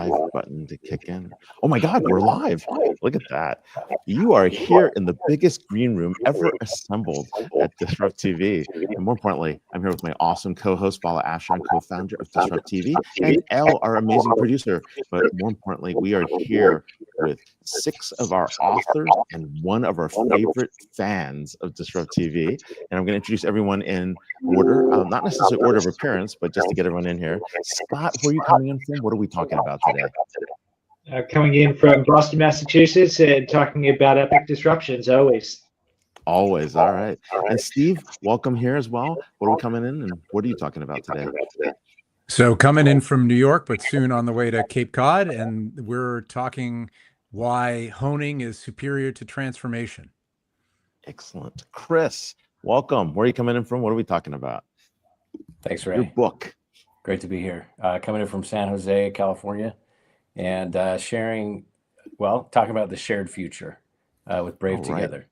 live button to kick in. Oh my God, we're live. Look at that. You are here in the biggest green room ever assembled at DisrupTV. And more importantly, I'm here with my awesome co-host, Vala Asher, and co-founder of DisrupTV, and Elle, our amazing producer. But more importantly, we are here with 6 of our authors and 1 of our favorite fans of DisrupTV. And I'm going to introduce everyone in order, not necessarily order of appearance, but just to get everyone in here. Scott, where are you coming in from? What are we talking about today? Coming in from Boston, Massachusetts, and talking about epic disruptions, always. Always, all right. And Steve, welcome here as well. What are we coming in, and what are you talking about today? So coming in from New York, but soon on the way to Cape Cod, and we're talking why honing is superior to transformation. Excellent. Chris, welcome. Where are you coming in from? What are we talking about? Thanks, Ray. Your book. Great to be here. Coming in from San Jose, California, and talking about the shared future with Brave Together.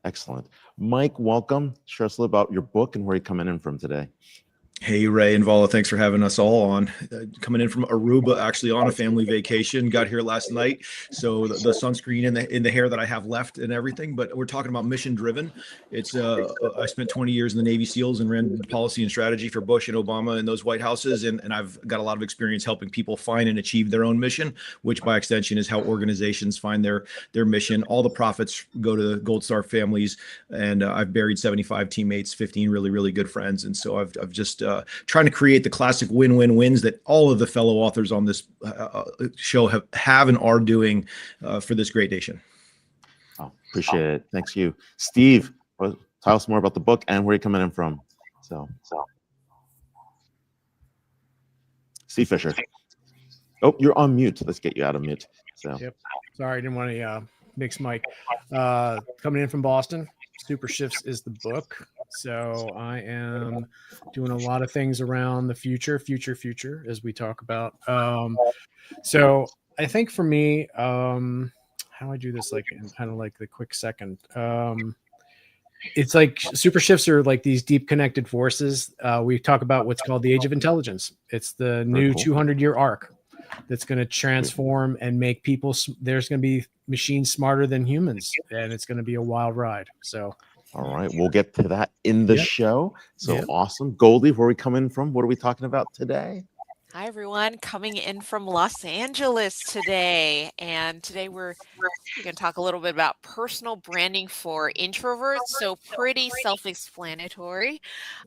Excellent. Mike, welcome. Share us a little about your book and where you're coming in from today. Hey, Ray and Vala, thanks for having us all on. Coming in from Aruba, actually on a family vacation. Got here last night, so the sunscreen in the hair that I have left and everything. But we're talking about mission driven. It's I spent 20 years in the Navy SEALs and ran policy and strategy for Bush and Obama in those White Houses, and I've got a lot of experience helping people find and achieve their own mission, which by extension is how organizations find their mission. All the profits go to the Gold Star families, and I've buried 75 teammates, 15 really good friends, and so I've just trying to create the classic win-win-wins that all of the fellow authors on this show have and are doing for this great nation. Oh, appreciate it. Thanks you. Steve, tell us more about the book and where you're coming in from. So. Steve Fisher. Oh, you're on mute. Let's get you out of mute. So. Yep. Sorry, I didn't want to mix mic. Coming in from Boston, Super Shifts is the book. So I am doing a lot of things around the future, as we talk about. So I think for me, how I do this, like in kind of like the quick second, it's like super shifts are like these deep connected forces. We talk about what's called the age of intelligence. It's the new 200-year arc that's going to transform and make people. There's going to be machines smarter than humans, and it's going to be a wild ride. So. All right, we'll get to that in the show. So awesome. Goldie, where are we coming from? What are we talking about today? Hi, everyone. Coming in from Los Angeles today. And today we're going to talk a little bit about personal branding for introverts. So pretty self-explanatory.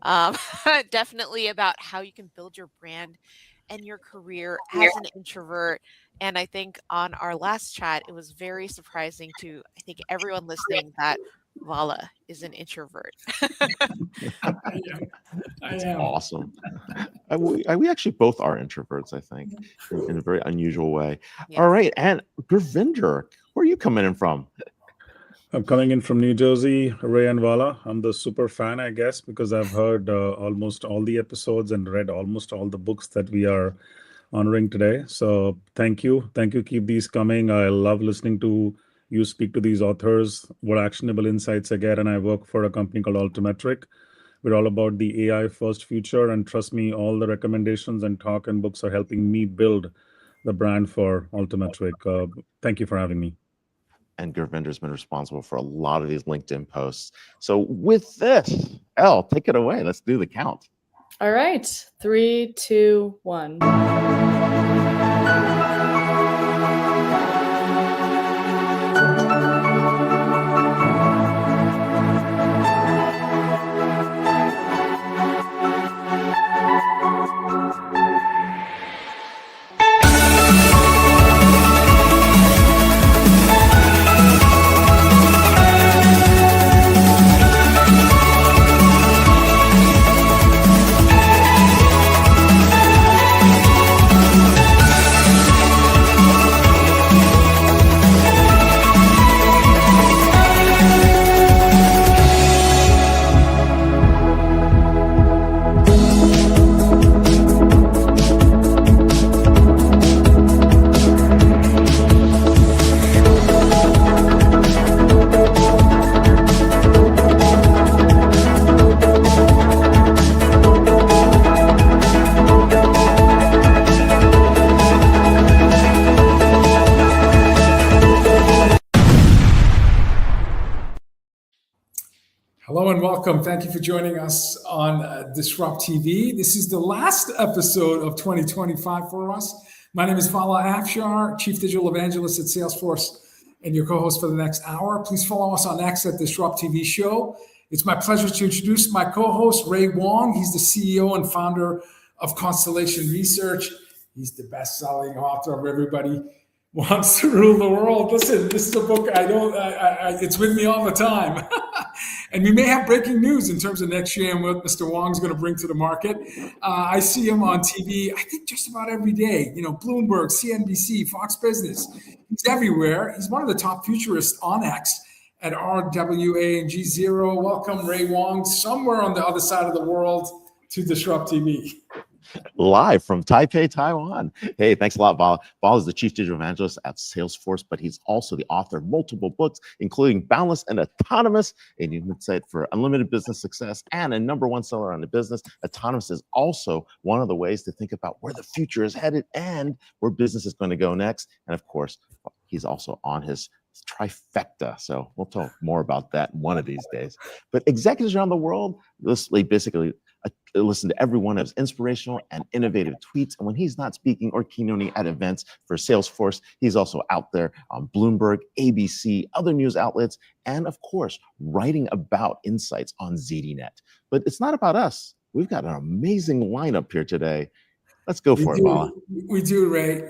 Definitely about how you can build your brand and your career as an introvert. And I think on our last chat, it was very surprising to, I think, everyone listening that Vala is an introvert. That's awesome. We actually both are introverts, I think, in a very unusual way. Yes. All right, and Gurvinder, where are you coming in from? I'm coming in from New Jersey, Ray and Vala. I'm the super fan, I guess, because I've heard almost all the episodes and read almost all the books that we are honoring today. So thank you. Keep these coming. I love listening to you speak to these authors, what actionable insights I get, and I work for a company called Altimetric. We're all about the AI first future, and trust me, all the recommendations and talk and books are helping me build the brand for Altimetric. Thank you for having me. And Gurvinder's been responsible for a lot of these LinkedIn posts. So with this, Elle, take it away. Let's do the count. All right, 3, 2, 1. Hello and welcome. Thank you for joining us on Disrupt TV. This is the last episode of 2025 for us. My name is Vala Afshar, Chief Digital Evangelist at Salesforce, and your co-host for the next hour. Please follow us on X at Disrupt TV Show. It's my pleasure to introduce my co-host, Ray Wong. He's the CEO and founder of Constellation Research. He's the best-selling author of Everybody Wants to Rule the World. Listen, this is a book it's with me all the time. And we may have breaking news in terms of next year and what Mr. Wong's going to bring to the market. I see him on TV, I think just about every day. You know, Bloomberg, CNBC, Fox Business. He's everywhere. He's one of the top futurists on X at RWA and G0. Welcome, Ray Wong, somewhere on the other side of the world to Disrupt TV. Live from Taipei, Taiwan. Hey, thanks a lot, Val. Val is the Chief Digital Evangelist at Salesforce, but he's also the author of multiple books, including Boundless and Autonomous, a new insight for unlimited business success, and a #1 seller on the business. Autonomous is also one of the ways to think about where the future is headed and where business is going to go next. And of course, he's also on his trifecta. So we'll talk more about that one of these days. But executives around the world, basically listen to every one of his inspirational and innovative tweets. And when he's not speaking or keynoting at events for Salesforce, he's also out there on Bloomberg, ABC, other news outlets, and of course, writing about insights on ZDNet. But it's not about us. We've got an amazing lineup here today. Let's go for it, Vala. We do, Ray.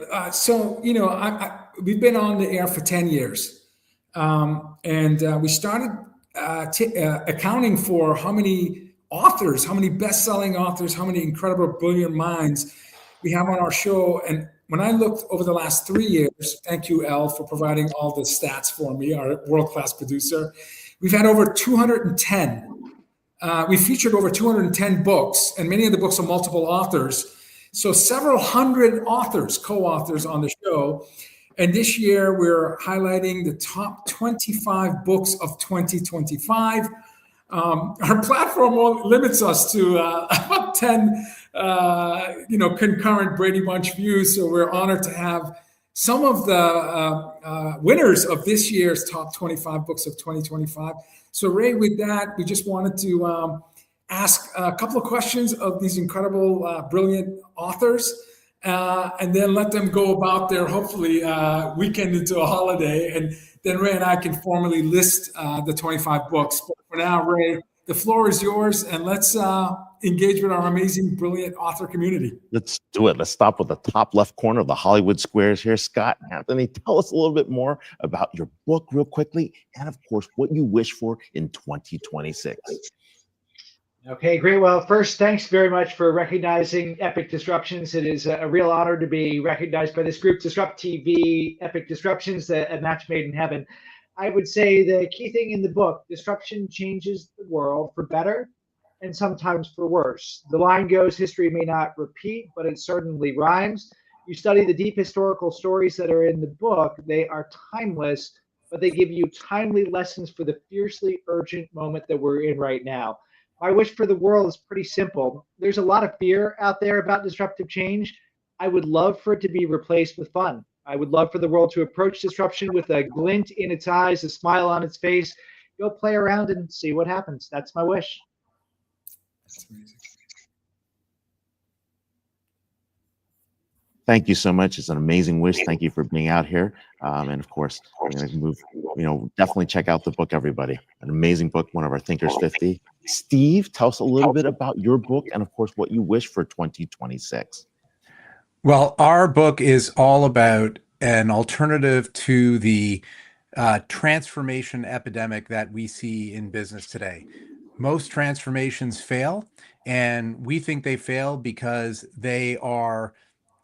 We've been on the air for 10 years. And we started accounting for how many authors, how many best-selling authors, how many incredible, brilliant minds we have on our show. And when I looked over the last 3 years, thank you, Elle, for providing all the stats for me, our world-class producer. We've had over 210. We featured over 210 books, and many of the books are multiple authors. So several hundred authors, co-authors on the show. And this year, we're highlighting the top 25 books of 2025. Our platform limits us to about 10, concurrent Brady Bunch views. So we're honored to have some of the winners of this year's top 25 books of 2025. So Ray, with that, we just wanted to ask a couple of questions of these incredible, brilliant authors, and then let them go about their, hopefully, weekend into a holiday. And then Ray and I can formally list the 25 books. But for now, Ray, the floor is yours, and let's engage with our amazing, brilliant author community. Let's do it. Let's stop with the top left corner of the Hollywood squares here. Scott, Anthony, tell us a little bit more about your book real quickly, and of course, what you wish for in 2026. Okay, great. Well, first, thanks very much for recognizing Epic Disruptions. It is a real honor to be recognized by this group, Disrupt TV, Epic Disruptions, a match made in heaven. I would say the key thing in the book, disruption changes the world for better and sometimes for worse. The line goes, history may not repeat, but it certainly rhymes. You study the deep historical stories that are in the book. They are timeless, but they give you timely lessons for the fiercely urgent moment that we're in right now. My wish for the world is pretty simple. There's a lot of fear out there about disruptive change. I would love for it to be replaced with fun. I would love for the world to approach disruption with a glint in its eyes, a smile on its face. Go play around and see what happens. That's my wish. That's amazing. Thank you so much. It's an amazing wish. Thank you for being out here. And of course, we're going to move, definitely check out the book, everybody. An amazing book, one of our Thinkers 50. Steve, tell us a little bit about your book and, of course, what you wish for 2026. Well, our book is all about an alternative to the transformation epidemic that we see in business today. Most transformations fail, and we think they fail because they are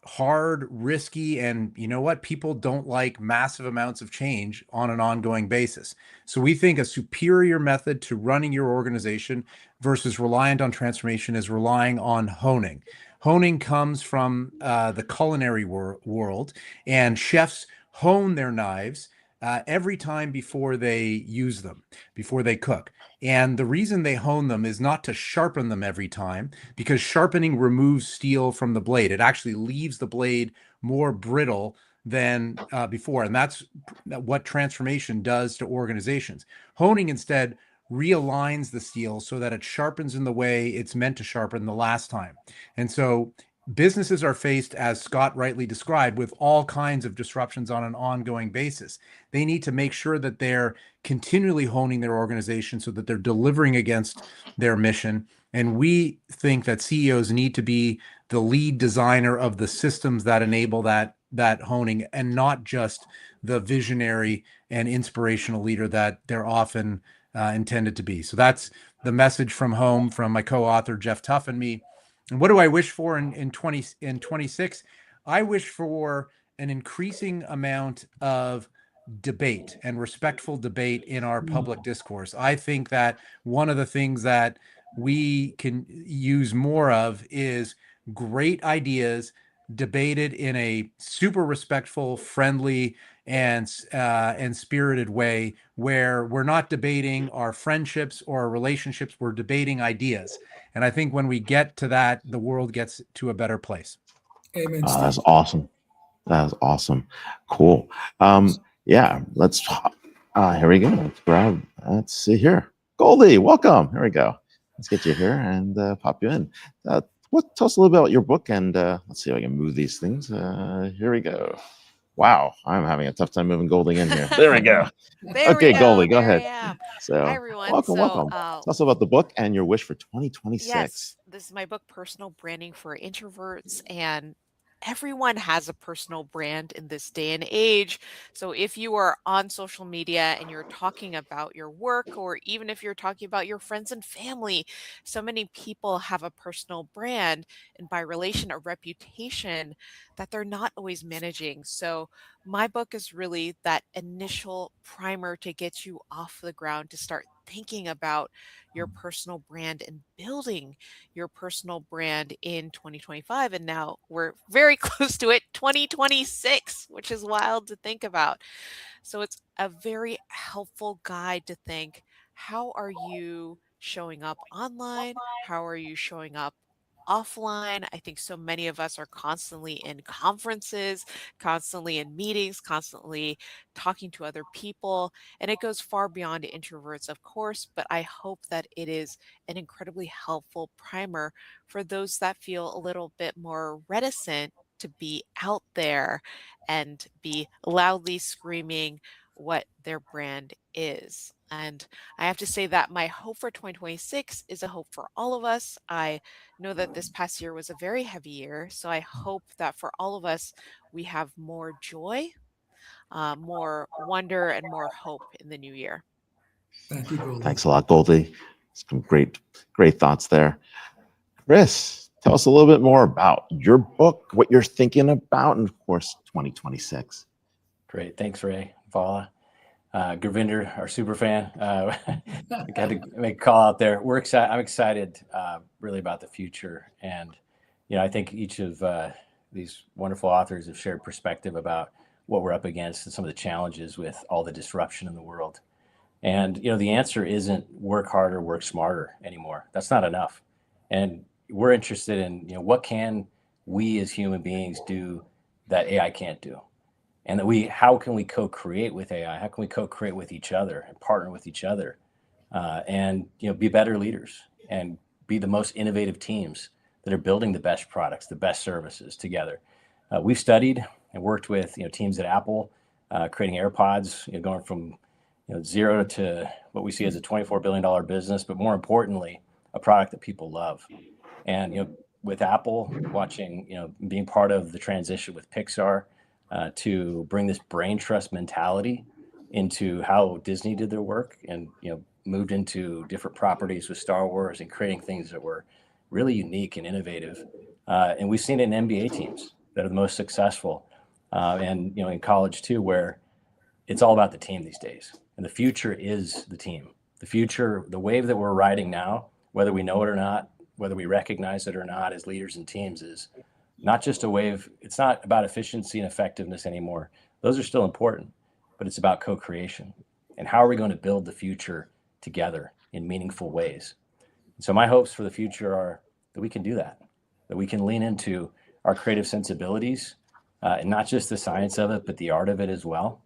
hard, risky, and you know what? People don't like massive amounts of change on an ongoing basis. So we think a superior method to running your organization versus reliant on transformation is relying on honing. Honing comes from the culinary world, and chefs hone their knives every time before they use them, before they cook. And the reason they hone them is not to sharpen them every time, because sharpening removes steel from the blade. It actually leaves the blade more brittle than before. And that's what transformation does to organizations. Honing instead realigns the steel so that it sharpens in the way it's meant to sharpen the last time. And so businesses are faced, as Scott rightly described, with all kinds of disruptions on an ongoing basis. They need to make sure that they're continually honing their organization so that they're delivering against their mission. And we think that CEOs need to be the lead designer of the systems that enable that honing, and not just the visionary and inspirational leader that they're often intended to be. So that's the message from home from my co-author Jeff Tuff and me. And what do I wish for in 26? I wish for an increasing amount of debate and respectful debate in our public discourse. I think that one of the things that we can use more of is great ideas debated in a super respectful, friendly, and spirited way, where we're not debating our friendships or our relationships, we're debating ideas. And I think when we get to that, the world gets to a better place. Amen. That's awesome. That's awesome. Cool. Yeah, let's here we go. Let's see here. Goldie, welcome. Here we go. Let's get you here and pop you in. Tell us a little bit about your book, and let's see if I can move these things. Here we go. Wow, I'm having a tough time moving Goldie in here. There we go. Okay, Goldie, go ahead. So, hi, everyone. welcome. Tell us about the book and your wish for 2026. Yes, this is my book, Personal Branding for Introverts, and everyone has a personal brand in this day and age. So if you are on social media and you're talking about your work, or even if you're talking about your friends and family, so many people have a personal brand, and by relation, a reputation that they're not always managing. So my book is really that initial primer to get you off the ground, to start thinking about your personal brand and building your personal brand in 2025. And now we're very close to it, 2026, which is wild to think about. So it's a very helpful guide to think, how are you showing up online? How are you showing up offline? I think so many of us are constantly in conferences, constantly in meetings, constantly talking to other people. And it goes far beyond introverts, of course, but I hope that it is an incredibly helpful primer for those that feel a little bit more reticent to be out there and be loudly screaming what their brand is. And I have to say that my hope for 2026 is a hope for all of us. I know that this past year was a very heavy year, so I hope that for all of us, we have more joy, more wonder, and more hope in the new year. Thank you, Goldie. Thanks a lot, Goldie. Some great thoughts there. Chris, tell us a little bit more about your book, what you're thinking about, and of course, 2026. Great. Thanks, Ray. Vala. Gurvinder, our super fan. Got to make a call out there. We're excited. I'm excited really about the future. And, I think each of these wonderful authors have shared perspective about what we're up against and some of the challenges with all the disruption in the world. And, the answer isn't work harder, work smarter anymore. That's not enough. And we're interested in, what can we as human beings do that AI can't do? And how can we co-create with AI? How can we co-create with each other and partner with each other, and be better leaders and be the most innovative teams that are building the best products, the best services together. We've studied and worked with teams at Apple, creating AirPods, going from zero to what we see as a $24 billion business, but more importantly, a product that people love. And with Apple, watching being part of the transition with Pixar. To bring this brain trust mentality into how Disney did their work, and moved into different properties with Star Wars and creating things that were really unique and innovative. And we've seen it in NBA teams that are the most successful, and in college too, where it's all about the team these days. And the future is the team. The future, the wave that we're riding now, whether we know it or not, whether we recognize it or not as leaders and teams, is not just a wave. It's not about efficiency and effectiveness anymore. Those are still important, but it's about co-creation. And how are we going to build the future together in meaningful ways? And so my hopes for the future are that we can do that we can lean into our creative sensibilities, and not just the science of it, but the art of it as well,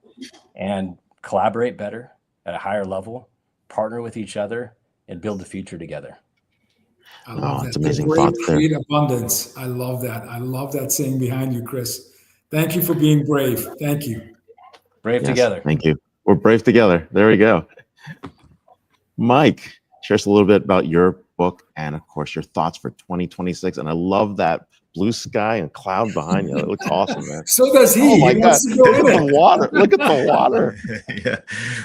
and collaborate better at a higher level, partner with each other, and build the future together. I love it's that. amazing The brave thoughts there. create abundance. I love that. I love that saying behind you, Chris. Thank you for being brave. Thank you. Brave Yes, together. thank you. We're brave together. There we go. Mike, share us a little bit about your book and, of course, your thoughts for 2026. And I love that blue sky and cloud behind you. It looks awesome, man. So does he. Oh my He God! wants to go Look in at it. the water. Look at the water. Yeah.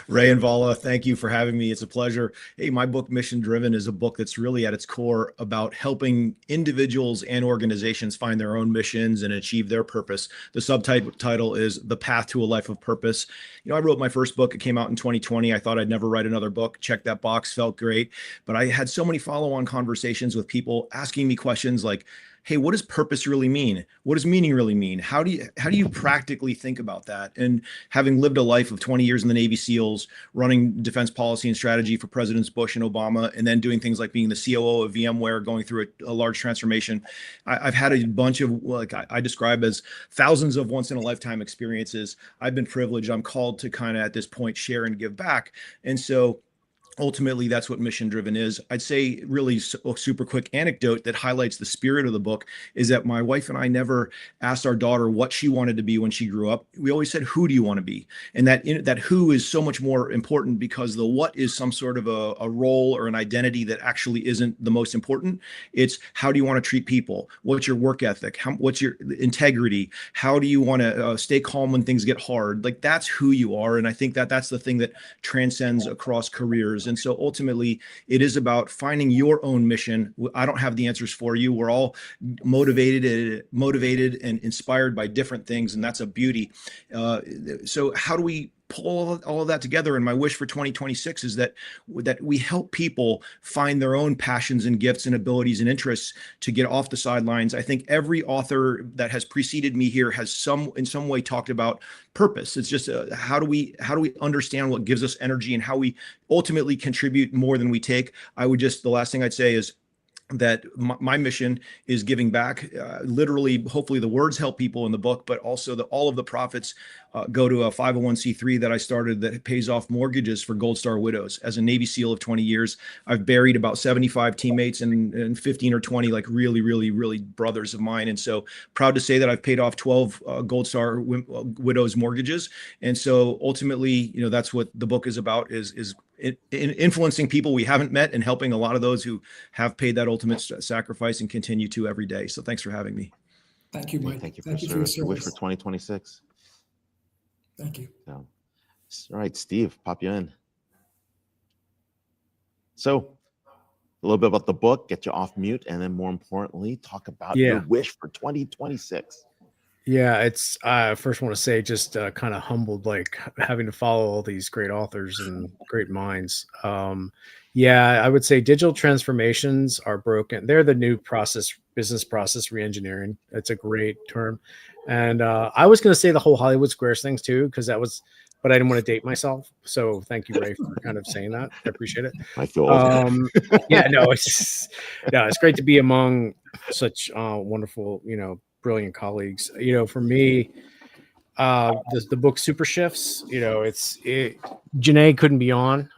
Ray and Vala, thank you for having me. It's a pleasure. Hey, my book, Mission Driven, is a book that's really at its core about helping individuals and organizations find their own missions and achieve their purpose. The subtitle is The Path to a Life of Purpose. I wrote my first book. It came out in 2020. I thought I'd never write another book. Checked that box, felt great. But I had so many follow-on conversations with people asking me questions like, hey, what does purpose really mean? What does meaning really mean? How do you practically think about that? And having lived a life of 20 years in the Navy SEALs, running defense policy and strategy for Presidents Bush and Obama, and then doing things like being the COO of VMware, going through a large transformation, I've had a bunch of, like I describe as thousands of once in a lifetime experiences. I've been privileged. I'm called to kind of at this point share and give back. And so ultimately, that's what Mission Driven is. I'd say really a super quick anecdote that highlights the spirit of the book is that my wife and I never asked our daughter what she wanted to be when she grew up. We always said, who do you want to be? And that who is so much more important because the what is some sort of a role or an identity that actually isn't the most important. It's how do you want to treat people? What's your work ethic? What's your integrity? How do you want to stay calm when things get hard? Like that's who you are. And I think that that's the thing that transcends across careers. And so ultimately, it is about finding your own mission. I don't have the answers for you. We're all motivated and inspired by different things, and that's a beauty. So how do we pull all of that together? And my wish for 2026 is that we help people find their own passions and gifts and abilities and interests to get off the sidelines. I think every author that has preceded me here has in some way talked about purpose. It's just how do we understand what gives us energy and how we ultimately contribute more than we take. The last thing I'd say is that my mission is giving back. Literally, hopefully the words help people in the book, but also all of the profits go to a 501c3 that I started that pays off mortgages for Gold Star widows. As a Navy SEAL of 20 years, I've buried about 75 teammates and 15 or 20 like really, really, really brothers of mine. And so proud to say that I've paid off 12 Gold Star widows mortgages. And so ultimately, that's what the book is about, is influencing people we haven't met and helping a lot of those who have paid that ultimate sacrifice and continue to every day. So thanks for having me. Thank you, Mike. Thank you for your service. service. Wish for 2026. Thank you. So, all right, Steve, pop you in. So a little bit about the book, get you off mute, and then more importantly, talk about your wish for 2026. Yeah, it's first want to say just kind of humbled, like having to follow all these great authors and great minds. I would say digital transformations are broken. They're the new business process reengineering. It's a great term. And I was going to say the whole Hollywood Squares things too, because but I didn't want to date myself. So thank you, Ray, for kind of saying that. I appreciate it. I feel old. It's great to be among such wonderful, brilliant colleagues. For me, the book Super Shifts, Janae couldn't be on.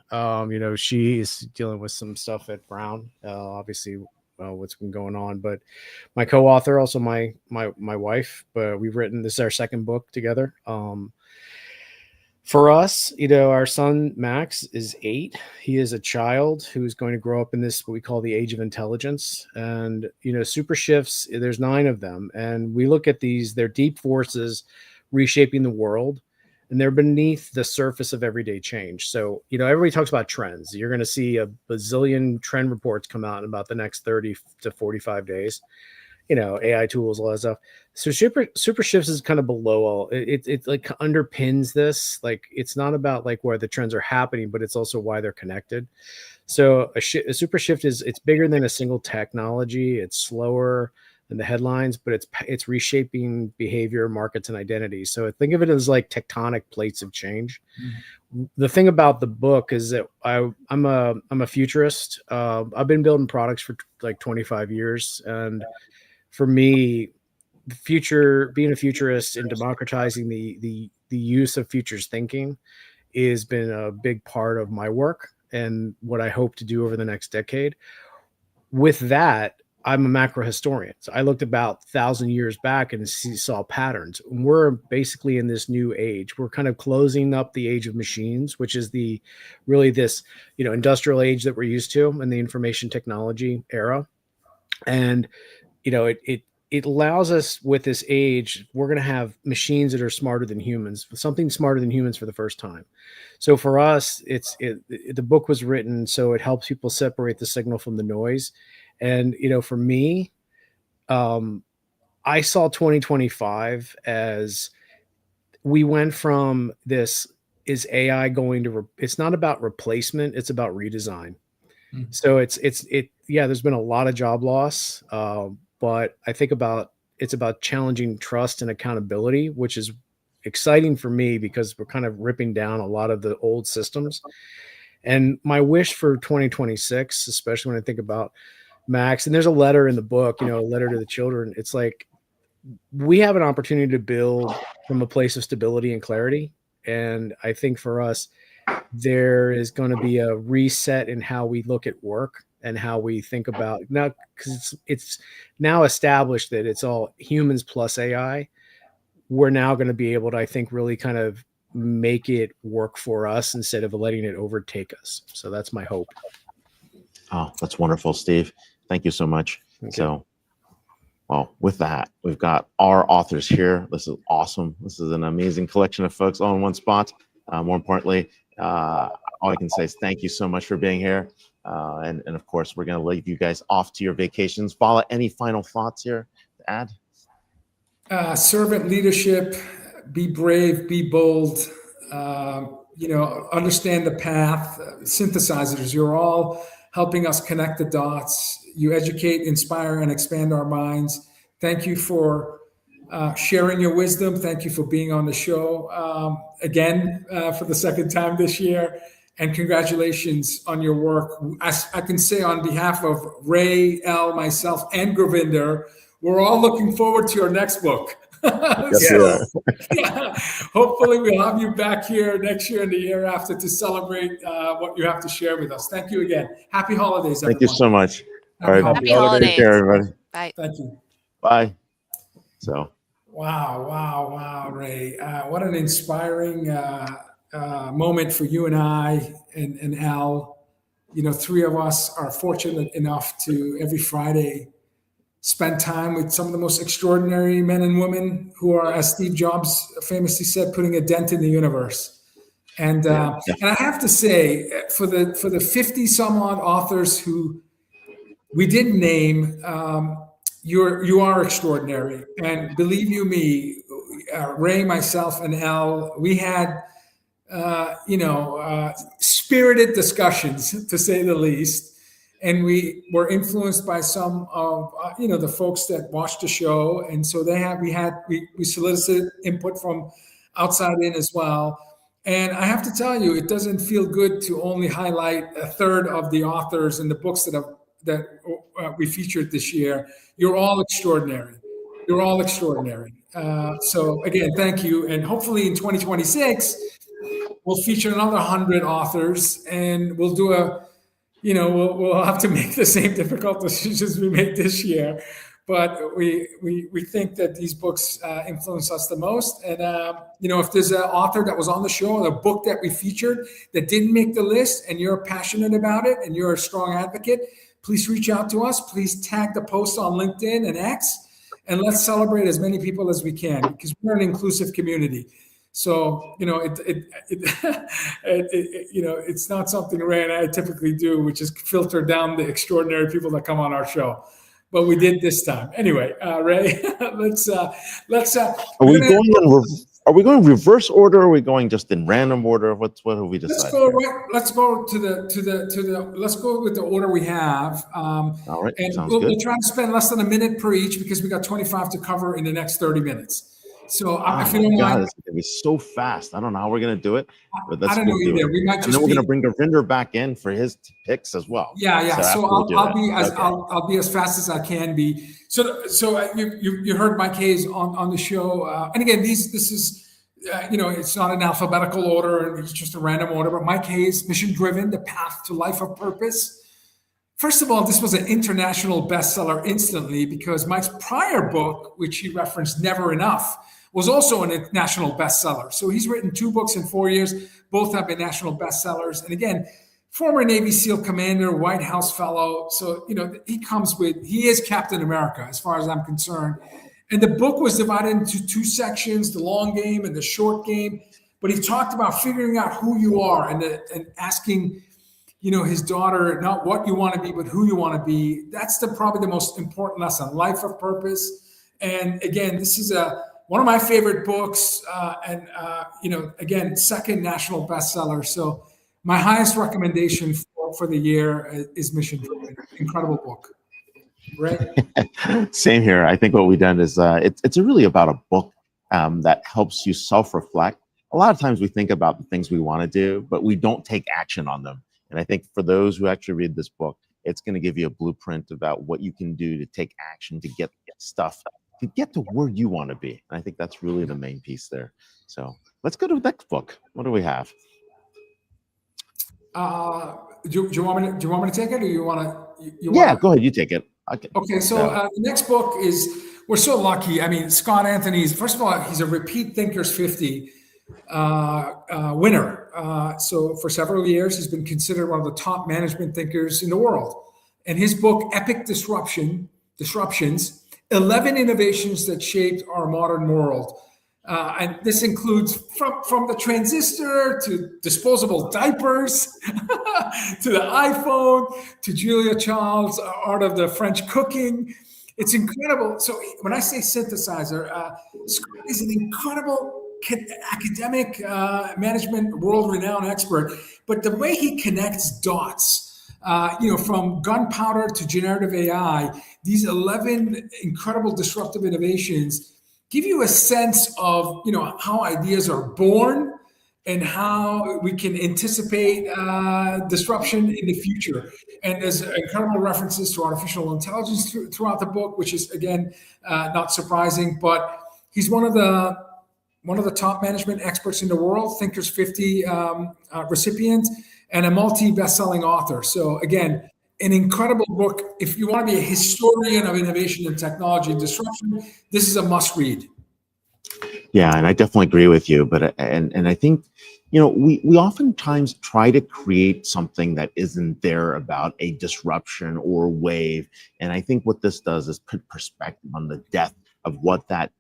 She is dealing with some stuff at Brown, obviously what's been going on, but my co-author, also my wife, but this is our second book together. For us, our son Max is 8. He is a child who's going to grow up in this, what we call the age of intelligence. And, super shifts, there's 9 of them. And we look at these, they're deep forces reshaping the world, and they're beneath the surface of everyday change. So, everybody talks about trends. You're going to see a bazillion trend reports come out in about the next 30 to 45 days. AI tools, all that stuff. So super shifts is kind of below all. It like underpins this. Like it's not about like where the trends are happening, but it's also why they're connected. So a super shift it's bigger than a single technology. It's slower than the headlines, but it's reshaping behavior, markets, and identity. So think of it as like tectonic plates of change. Mm-hmm. The thing about the book is that I'm a futurist. I've been building products for like 25 years, and for me, being a futurist and democratizing the use of futures thinking has been a big part of my work. and what I hope to do over the next decade. With that, I'm a macro historian. So I looked about 1,000 years back and saw patterns. We're basically in this new age. We're kind of closing up the age of machines, which is really this, industrial age that we're used to in the information technology era. And, it allows us with this age, we're going to have machines that are smarter than humans, something smarter than humans for the first time. So for us, the book was written so it helps people separate the signal from the noise. And, for me, I saw 2025 as we went from this, is AI going to, it's not about replacement, it's about redesign. Mm-hmm. So there's been a lot of job loss, but I think it's about challenging trust and accountability, which is exciting for me because we're kind of ripping down a lot of the old systems. And my wish for 2026, especially when I think about Max, and there's a letter in the book, a letter to the children. It's like, we have an opportunity to build from a place of stability and clarity. And I think for us, there is going to be a reset in how we look at work and how we think about now, because it's now established that it's all humans plus AI. We're now going to be able to, I think, really kind of make it work for us instead of letting it overtake us. So that's my hope. Oh, that's wonderful, Steve. Thank you so much. Okay. So, well, with that, we've got our authors here. This is awesome. This is an amazing collection of folks all in one spot. More importantly, all I can say is thank you so much for being here. And of course, we're going to leave you guys off to your vacations. Vala, any final thoughts here to add? Servant leadership, be brave, be bold, understand the path. Synthesizers, you're all helping us connect the dots. You educate, inspire, and expand our minds. Thank you for sharing your wisdom. Thank you for being on the show again for the second time this year. And congratulations on your work. I can say on behalf of Ray, L, myself, and Gravinder, we're all looking forward to your next book. Yes. Yeah, hopefully we'll have you back here next year and the year after to celebrate what you have to share with us. Thank you again. Happy holidays, everyone. Thank you so much. All right. Happy holidays. Take care, everybody. Bye. Thank you. Bye. So. Wow, Ray. What an inspiring moment for you and I and Al. Three of us are fortunate enough to every Friday spend time with some of the most extraordinary men and women who are, as Steve Jobs famously said, putting a dent in the universe. And and I have to say, for the 50 some odd authors who we didn't name, you are extraordinary. And believe you me, Ray, myself, and Al, we had spirited discussions, to say the least. And we were influenced by some of the folks that watched the show, and so we solicited input from outside in as well. And I have to tell you, it doesn't feel good to only highlight a third of the authors and the books that we featured this year. You're all extraordinary. You're all extraordinary. So again, thank you, and hopefully in 2026 we'll feature another 100 authors, and we'll do we'll have to make the same difficult decisions we made this year, but we think that these books influence us the most. And if there's an author that was on the show or a book that we featured that didn't make the list, and you're passionate about it and you're a strong advocate, please reach out to us. Please tag the post on LinkedIn and X, and let's celebrate as many people as we can, because we're an inclusive community. So, it's not something Ray and I typically do, which is filter down the extraordinary people that come on our show. But we did this time. Anyway, Ray, let's. Are we going reverse order? Or are we going just in random order? What have we decided? Let's go let's go with the order we have. All right. And Sounds we'll good. try to spend less than a minute per each, because we got 25 to cover in the next 30 minutes. So if you don't mind, it's going to be so fast. I don't know how we're going to do it, but I don't know either. We might just and then we're going to bring Gravinder back in for his picks as well. Yeah. So I'll be as fast as I can be. So you heard Mike Hayes on the show, and again, this is it's not in alphabetical order, it's just a random order, but Mike Hayes, Mission Driven, The Path to Life of Purpose. First of all, this was an international bestseller instantly because Mike's prior book, which he referenced, Never Enough, was also a national bestseller. So he's written 2 books in 4 years. Both have been national bestsellers. And again, former Navy SEAL commander, White House fellow. So, he is Captain America as far as I'm concerned. And the book was divided into 2 sections, the long game and the short game. But he talked about figuring out who you are and asking, his daughter, not what you want to be, but who you want to be. That's probably the most important lesson, life of purpose. And again, this is one of my favorite books. Again, second national bestseller. So my highest recommendation for the year is Mission Driven. Incredible book. Right. Same here. I think what we've done is it's really about a book that helps you self-reflect. A lot of times we think about the things we want to do, but we don't take action on them. And I think for those who actually read this book, it's going to give you a blueprint about what you can do to take action to get stuff, to get to where you want to be. And I think that's really the main piece there. So let's go to the next book. What do we have? Do you want me to take it, or you want to? Go ahead. You take it. Okay. So the next book is, we're so lucky. I mean, Scott Anthony's, first of all, he's a repeat Thinkers 50 winner. So for several years, he's been considered one of the top management thinkers in the world. And his book, Epic Disruptions, 11 Innovations That Shaped Our Modern World. And this includes from the transistor to disposable diapers to the iPhone to Julia Child's Art of the French Cooking. It's incredible. So when I say synthesizer, Scott is an incredible academic, management, world-renowned expert. But the way he connects dots, from gunpowder to generative AI, these 11 incredible disruptive innovations give you a sense of, how ideas are born and how we can anticipate disruption in the future. And there's incredible references to artificial intelligence throughout the book, which is, again, not surprising. But he's one of the top management experts in the world, Thinkers 50 recipient, and a multi-best-selling author. So again, an incredible book. If you want to be a historian of innovation and technology and disruption, this is a must-read. Yeah, and I definitely agree with you. But and I think, we oftentimes try to create something that isn't there about a disruption or wave. And I think what this does is put perspective on the depth of what that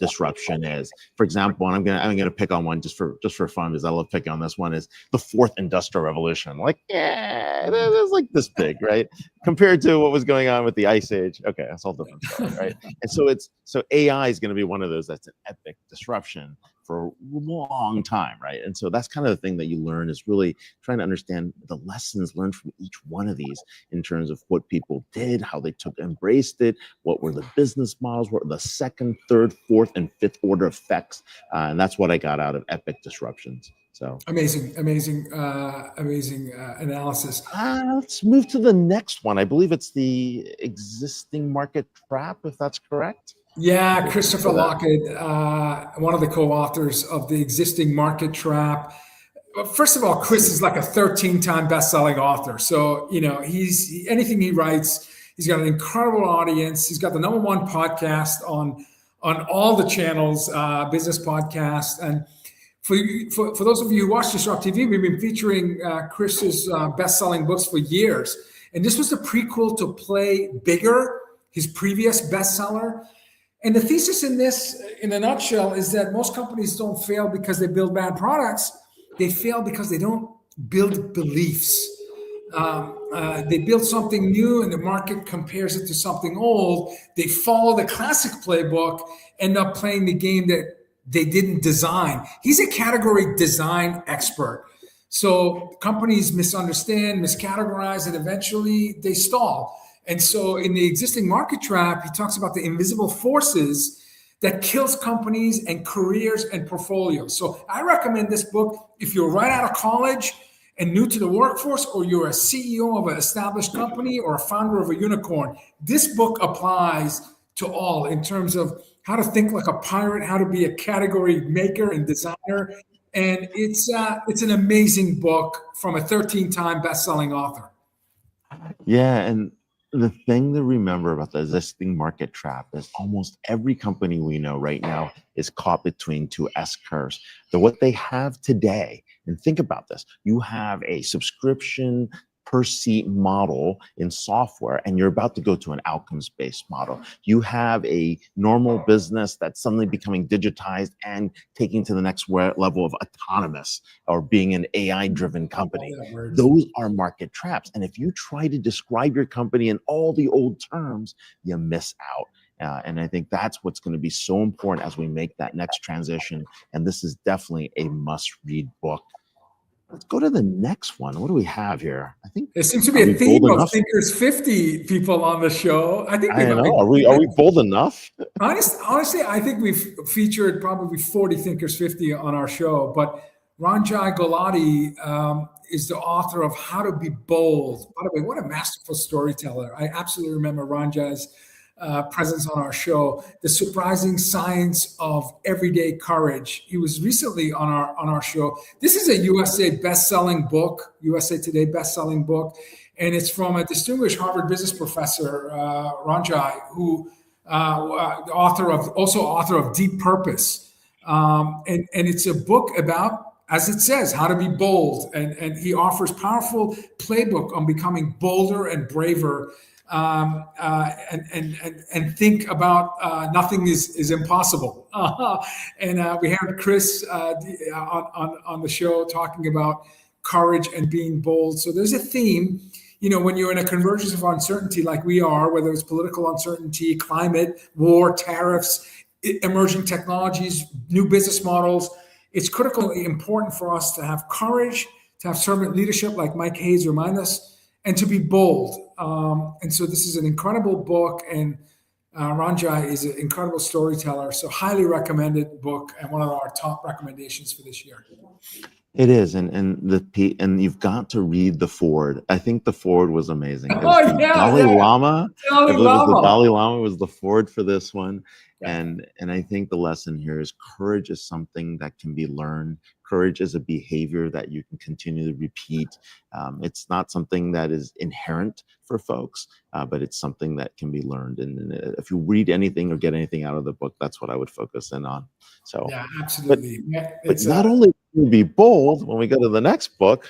disruption is. For example, and I'm gonna pick on one just for fun, because I love picking on this one, is the 4th Industrial Revolution. Like, it's like this big, right? Compared to what was going on with the Ice Age. Okay, that's all different stuff, right? And so AI is going to be one of those that's an epic disruption for a long time, right? And so that's kind of the thing that you learn, is really trying to understand the lessons learned from each one of these in terms of what people did, how they embraced it, what were the business models, what were the second, third, fourth, and fifth order effects. And that's what I got out of Epic Disruptions. So amazing analysis. Let's move to the next one. I believe it's the Existing Market Trap, if that's correct. Yeah, Christopher Lockett, one of the co-authors of The Existing Market Trap. First of all, Chris is like a 13-time best-selling author. So, anything he writes, he's got an incredible audience. He's got the #1 podcast on all the channels, business podcast. And for those of you who watch Disrupt TV, we've been featuring Chris's best-selling books for years. And this was the prequel to Play Bigger, his previous bestseller. And the thesis in this, in a nutshell, is that most companies don't fail because they build bad products. They fail because they don't build beliefs. They build something new and the market compares it to something old. They follow the classic playbook, end up playing the game that they didn't design. He's a category design expert. So companies misunderstand, miscategorize, and eventually they stall. And so in The Existing Market Trap, he talks about the invisible forces that kills companies and careers and portfolios. So I recommend this book if you're right out of college and new to the workforce, or you're a CEO of an established company or a founder of a unicorn. This book applies to all in terms of how to think like a pirate, how to be a category maker and designer. And it's an amazing book from a 13-time best-selling author. Yeah, and the thing to remember about the existing market trap is almost every company we know right now is caught between two S curves. So what they have today, and think about this, you have a subscription per seat model in software, and you're about to go to an outcomes-based model. You have a normal business that's suddenly becoming digitized and taking to the next level of autonomous or being an AI-driven company. Those are market traps. And if you try to describe your company in all the old terms, you miss out. And I think that's what's going to be so important as we make that next transition. And this is definitely a must-read book. Let's go to the next one. What do we have here? I think there seems to be a theme of Thinkers 50 people on the show. I think are we bold enough? Honestly, I think we've featured probably 40 Thinkers 50 on our show. But Ranjai Gulati is the author of How to Be Bold. By the way, what a masterful storyteller! I absolutely remember Ranjai's presence on our show, The Surprising Science of Everyday Courage. He was recently on our show. This is a USA best-selling book, USA Today best-selling book, and it's from a distinguished Harvard business professor, Ranjai, who author of Deep Purpose, and it's a book about, as it says, how to be bold, and he offers powerful playbook on becoming bolder and braver. And think about nothing is impossible. And we had Chris on the show talking about courage and being bold. So there's a theme, when you're in a convergence of uncertainty like we are, whether it's political uncertainty, climate, war, tariffs, emerging technologies, new business models, it's critically important for us to have courage, to have servant leadership like Mike Hayes reminded us, and to be bold. And so this is an incredible book, and Ranjai is an incredible storyteller. So highly recommended book and one of our top recommendations for this year. It is, and you've got to read the foreword. I think the foreword was amazing. Dalai Lama. I believe it was the Dalai Lama was the foreword for this one. Yeah. And I think the lesson here is courage is something that can be learned. Courage is a behavior that you can continue to repeat. It's not something that is inherent for folks, but it's something that can be learned. And if you read anything or get anything out of the book, that's what I would focus in on. So, yeah, absolutely. But not only can we be bold when we go to the next book,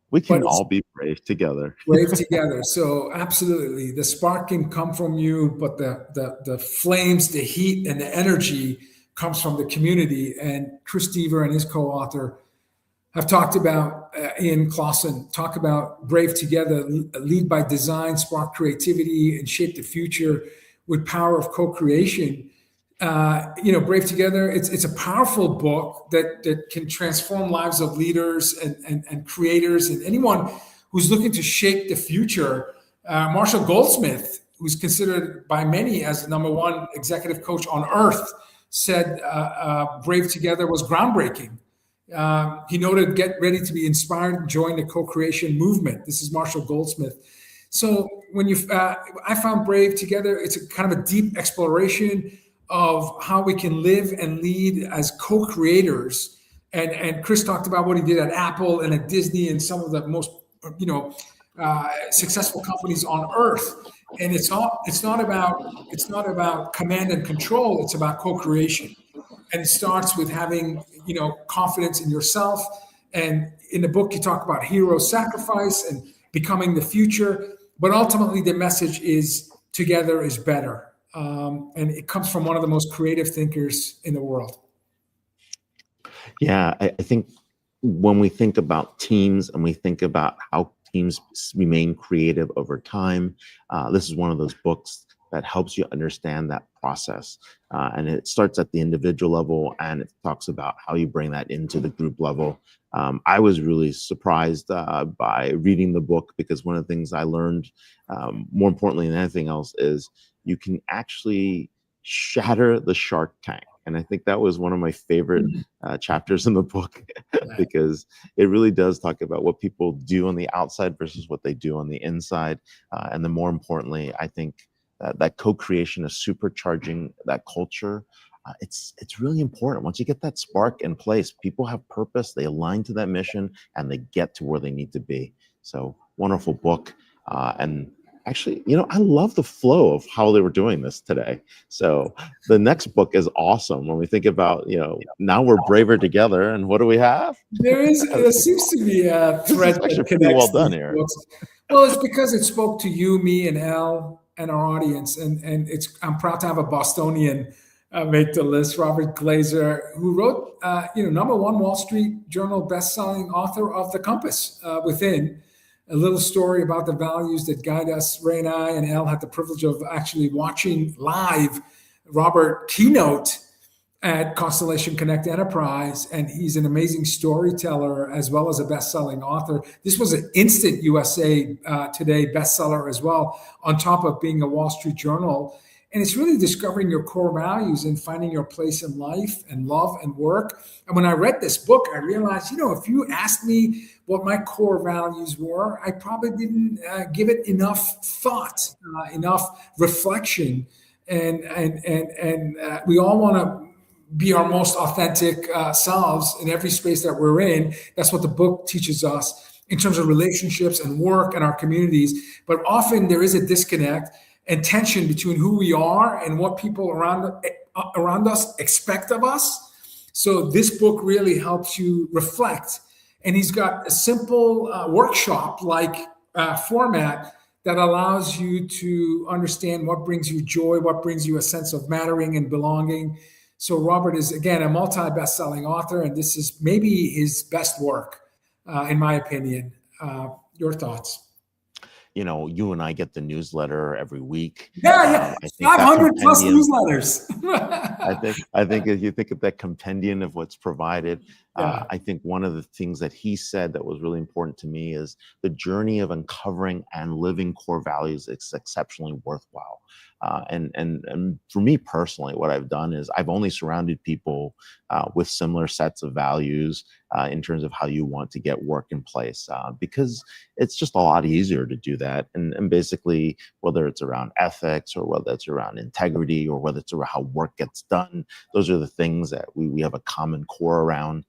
we can all be brave together. Brave together. So absolutely, the spark can come from you, but the flames, the heat, and the energy comes from the community. And Chris Deaver and his co-author have talked about, Ian Clausen, talk about brave together, lead by design, spark creativity, and shape the future with power of co-creation. Brave Together, it's a powerful book that can transform lives of leaders and creators and anyone who's looking to shape the future. Marshall Goldsmith, who's considered by many as the #1 executive coach on earth, said Brave Together was groundbreaking. He noted, get ready to be inspired and join the co-creation movement. This is Marshall Goldsmith. So when I found Brave Together, it's a kind of a deep exploration of how we can live and lead as co-creators. And Chris talked about what he did at Apple and at Disney and some of the most, successful companies on earth. And it's not about command and control. It's about co-creation. And it starts with having, confidence in yourself. And in the book, you talk about hero sacrifice and becoming the future. But ultimately, the message is together is better. And it comes from one of the most creative thinkers in the world. Yeah, I think when we think about teams and we think about how teams remain creative over time, this is one of those books that helps you understand that process. And it starts at the individual level and it talks about how you bring that into the group level. I was really surprised by reading the book because one of the things I learned, more importantly than anything else, is you can actually shatter the shark tank. And I think that was one of my favorite chapters in the book because it really does talk about what people do on the outside versus what they do on the inside. And then more importantly, I think that co-creation of supercharging that culture. It's really important. Once you get that spark in place, people have purpose, they align to that mission, and they get to where they need to be. So wonderful book. And actually, I love the flow of how they were doing this today. So the next book is awesome. When we think about, now we're braver together, and what do we have? There seems to be a thread This is actually that pretty well connects done these here. books. Well, it's because it spoke to you, me, and Al, and our audience, and I'm proud to have a Bostonian make the list. Robert Glazer, who wrote, #1 Wall Street Journal best-selling author of The Compass Within, a little story about the values that guide us. Ray and I and Al had the privilege of actually watching live Robert keynote at Constellation Connect Enterprise, and he's an amazing storyteller as well as a best-selling author. This was an instant USA Today bestseller as well, on top of being a Wall Street Journal. And it's really discovering your core values and finding your place in life and love and work. And when I read this book, I realized, if you asked me what my core values were, I probably didn't give it enough thought, enough reflection. And we all want to be our most authentic selves in every space that we're in. That's what the book teaches us in terms of relationships and work and our communities. But often there is a disconnect and tension between who we are and what people around us expect of us. So this book really helps you reflect. And he's got a simple workshop-like format that allows you to understand what brings you joy, what brings you a sense of mattering and belonging. So Robert is, again, a multi-best-selling author, and this is maybe his best work, in my opinion. Your thoughts? You and I get the newsletter every week. Yeah. 500 plus newsletters. I think if you think of that compendium of what's provided, I think one of the things that he said that was really important to me is the journey of uncovering and living core values. It's exceptionally worthwhile. And for me personally, what I've done is I've only surrounded people with similar sets of values in terms of how you want to get work in place, because it's just a lot easier to do that. And basically, whether it's around ethics or whether it's around integrity or whether it's around how work gets done, those are the things that we have a common core around.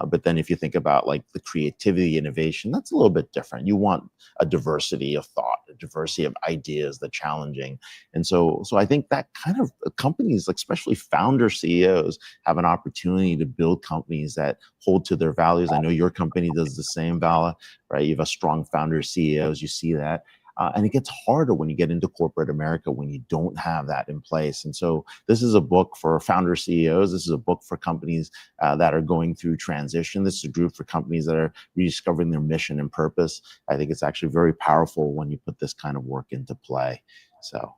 But then if you think about like the creativity, innovation, that's a little bit different. You want a diversity of thought, a diversity of ideas, the challenging. And so I think that kind of companies, like especially founder CEOs, have an opportunity to build companies that hold to their values. I know your company does the same, Vala, right? You have a strong founder CEOs, you see that. And it gets harder when you get into corporate America when you don't have that in place. And so this is a book for founder CEOs. This is a book for companies that are going through transition. This is a group for companies that are rediscovering their mission and purpose. I think it's actually very powerful when you put this kind of work into play. So,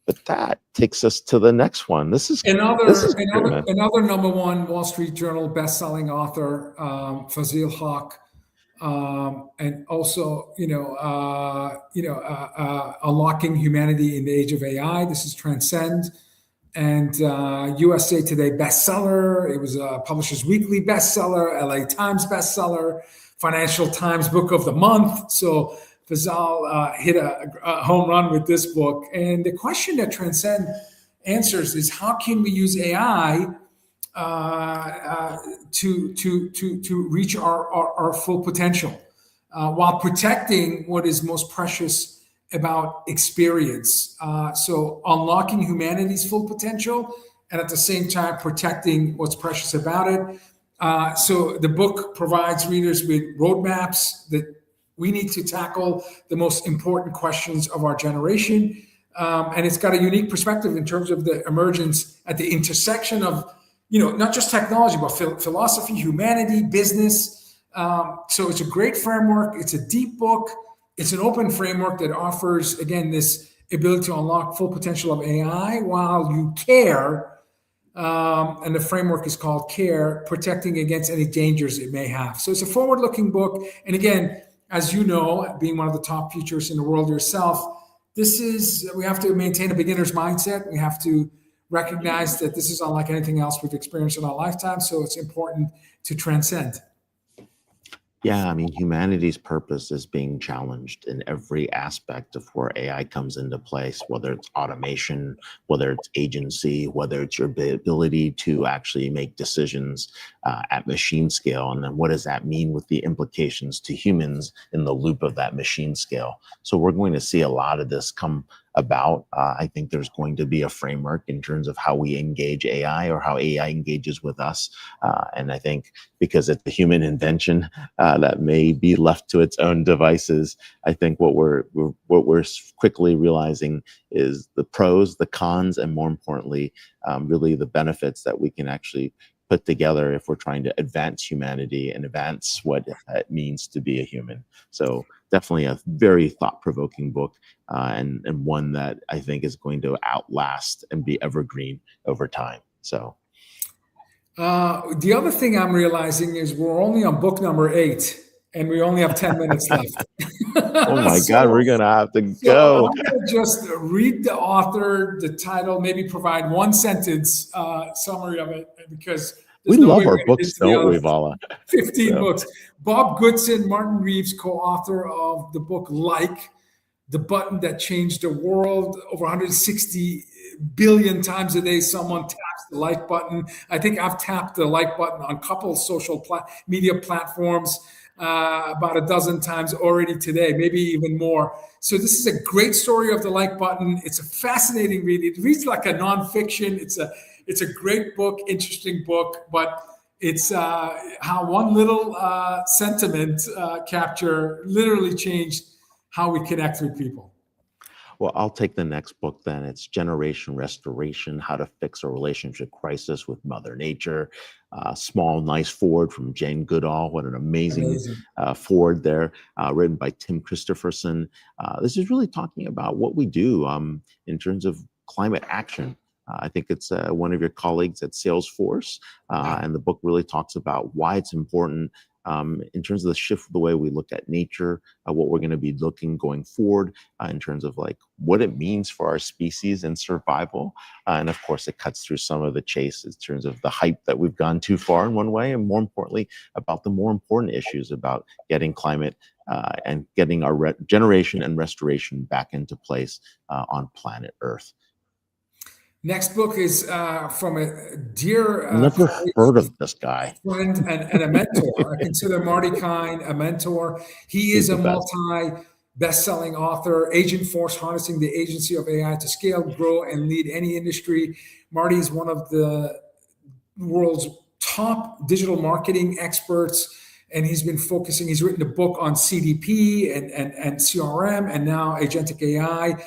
but that takes us to the next one. This is another #1 Wall Street Journal best-selling author, Fazil Haq. And also, Unlocking Humanity in the Age of AI. This is Transcend, and USA Today bestseller. It was a Publishers Weekly bestseller, LA Times bestseller, Financial Times Book of the Month. So Fazal hit a home run with this book. And the question that Transcend answers is, how can we use AI to reach our full potential while protecting what is most precious about experience? So unlocking humanity's full potential and at the same time protecting what's precious about it. So the book provides readers with roadmaps that we need to tackle the most important questions of our generation. And it's got a unique perspective in terms of the emergence at the intersection of not just technology, but philosophy, humanity, business. So it's a great framework. It's a deep book. It's an open framework that offers, again, this ability to unlock full potential of AI while you care. And the framework is called CARE, protecting against any dangers it may have. So it's a forward-looking book. And again, as you know, being one of the top futurists in the world yourself, we have to maintain a beginner's mindset. We have to recognize that this is unlike anything else we've experienced in our lifetime. So it's important to transcend. Yeah, I mean, humanity's purpose is being challenged in every aspect of where AI comes into place, whether it's automation, whether it's agency, whether it's your ability to actually make decisions at machine scale. And then what does that mean with the implications to humans in the loop of that machine scale? So we're going to see a lot of this come about. I think there's going to be a framework in terms of how we engage AI or how AI engages with us. And I think because it's a human invention that may be left to its own devices, I think what we're quickly realizing is the pros, the cons, and more importantly, really the benefits that we can actually put together if we're trying to advance humanity and advance what it means to be a human. So definitely a very thought-provoking book, and one that I think is going to outlast and be evergreen over time. So the other thing I'm realizing is we're only on book number 8 and we only have 10 minutes left. Oh my God, we're going to have to go. I'm going to just read the author, the title, maybe provide one sentence summary of it, because we love our books, don't we, Vala? 15 books. Bob Goodson, Martin Reeves, co-author of the book Like, the button that changed the world. Over 160 billion times a day, someone taps the like button. I think I've tapped the like button on a couple of social media platforms about a dozen times already today, maybe even more. So this is a great story of the like button. It's a fascinating read. It reads like a nonfiction. It's a great book, interesting book, but it's how one little sentiment capture literally changed how we connect with people. Well, I'll take the next book then. It's Generation Restoration, How to Fix a Relationship Crisis with Mother Nature. Small, nice forward from Jane Goodall. What an amazing forward there, written by Tim Christopherson. This is really talking about what we do in terms of climate action. I think it's one of your colleagues at Salesforce, and the book really talks about why it's important in terms of the shift of the way we look at nature, what we're going to be looking going forward in terms of like what it means for our species and survival. And of course, it cuts through some of the chase in terms of the hype that we've gone too far in one way, and more importantly, about the more important issues about getting climate and getting our regeneration and restoration back into place on planet Earth. Next book is from a dear never heard of this guy, friend and a mentor. I consider Marty Kine a mentor. He's a multi-best-selling author, Agent Force, Harnessing the Agency of AI to Scale, Grow, and Lead Any Industry. Marty is one of the world's top digital marketing experts, and he's written a book on CDP and CRM, and now agentic AI.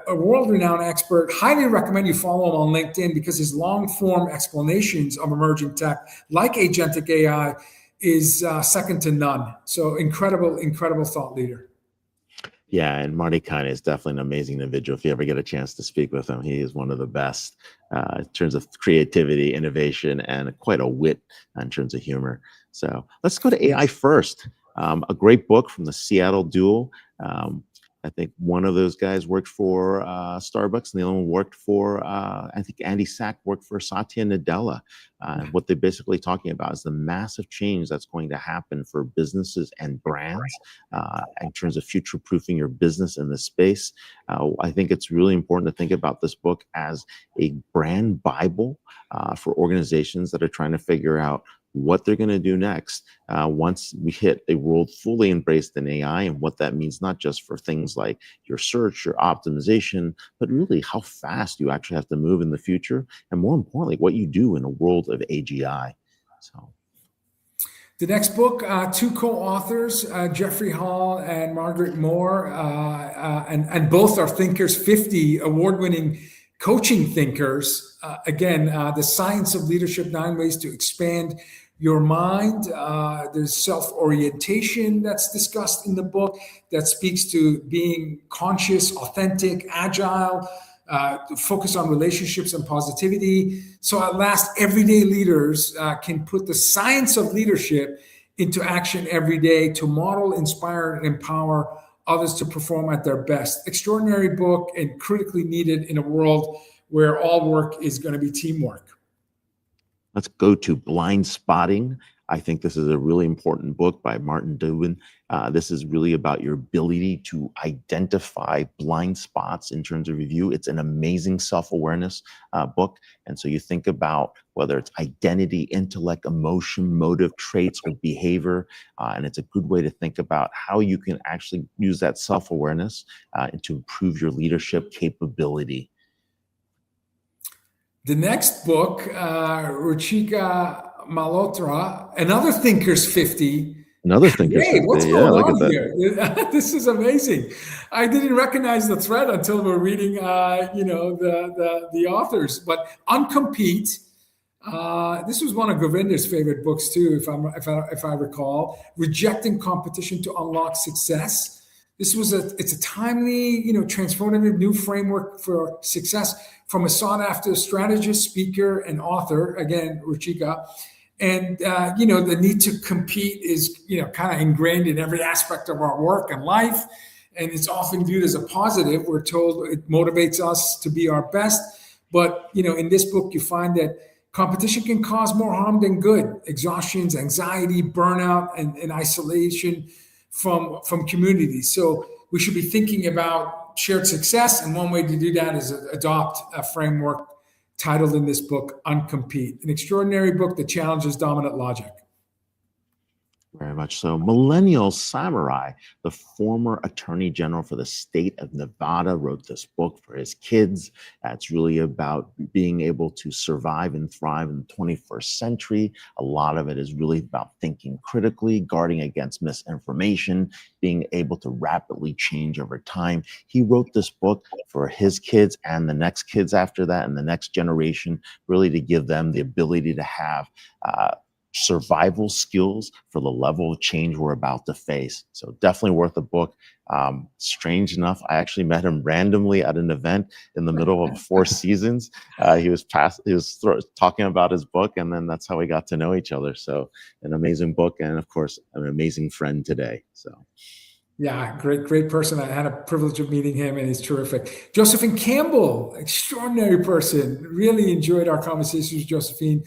A world-renowned expert. Highly recommend you follow him on LinkedIn, because his long-form explanations of emerging tech, like agentic AI, is second to none. So incredible thought leader. Yeah, and Marty Kine is definitely an amazing individual. If you ever get a chance to speak with him, he is one of the best in terms of creativity, innovation, and quite a wit in terms of humor. So let's go to AI first. A great book from the Seattle duo. I think one of those guys worked for Starbucks, and the other one worked for, I think Andy Sack worked for Satya Nadella. What they're basically talking about is the massive change that's going to happen for businesses and brands in terms of future-proofing your business in this space. I think it's really important to think about this book as a brand Bible for organizations that are trying to figure out what they're going to do next once we hit a world fully embraced in AI, and what that means not just for things like your search, your optimization, but really how fast you actually have to move in the future, and more importantly, what you do in a world of AGI. So, the next book, two co-authors, Jeffrey Hall and Margaret Moore, and both are Thinkers 50 award-winning coaching thinkers. Again, The Science of Leadership, 9 Ways to Expand Your Mind. There's self-orientation that's discussed in the book that speaks to being conscious, authentic, agile, focus on relationships and positivity. So at last, everyday leaders can put the science of leadership into action every day to model, inspire, and empower others to perform at their best. Extraordinary book, and critically needed in a world where all work is going to be teamwork. Let's go to Blind Spotting, I think this is a really important book by Martin Dubin. This is really about your ability to identify blind spots in terms of review. It's an amazing self-awareness book. And so you think about whether it's identity, intellect, emotion, motive, traits, or behavior. And it's a good way to think about how you can actually use that self-awareness to improve your leadership capability. The next book, Ruchika Malhotra, another Thinker's 50. Another Thinker's 50. What's Yeah, going look on at here? This is amazing. I didn't recognize the thread until we're reading, the authors. But Uncompete. This was one of Govinder's favorite books too, if I recall. Rejecting Competition to Unlock Success. It's a timely, transformative new framework for success from a sought-after strategist, speaker, and author. Again, Ruchika. And the need to compete is kind of ingrained in every aspect of our work and life, and it's often viewed as a positive. We're told it motivates us to be our best, but in this book you find that competition can cause more harm than good. Exhaustions, anxiety, burnout, and isolation from communities. So we should be thinking about shared success, and one way to do that is adopt a framework titled in this book, Uncompete, an extraordinary book that challenges dominant logic. Very much so. Millennial Samurai, the former attorney general for the state of Nevada, wrote this book for his kids. It's really about being able to survive and thrive in the 21st century. A lot of it is really about thinking critically, guarding against misinformation, being able to rapidly change over time. He wrote this book for his kids and the next kids after that and the next generation, really to give them the ability to have survival skills for the level of change we're about to face. So definitely worth a book. Strange enough, I actually met him randomly at an event in the middle of Four Seasons. He was talking about his book, and then that's how we got to know each other. So an amazing book, and of course, an amazing friend today. So. Yeah, great person. I had a privilege of meeting him, and he's terrific. Josephine Campbell, extraordinary person. Really enjoyed our conversations with Josephine.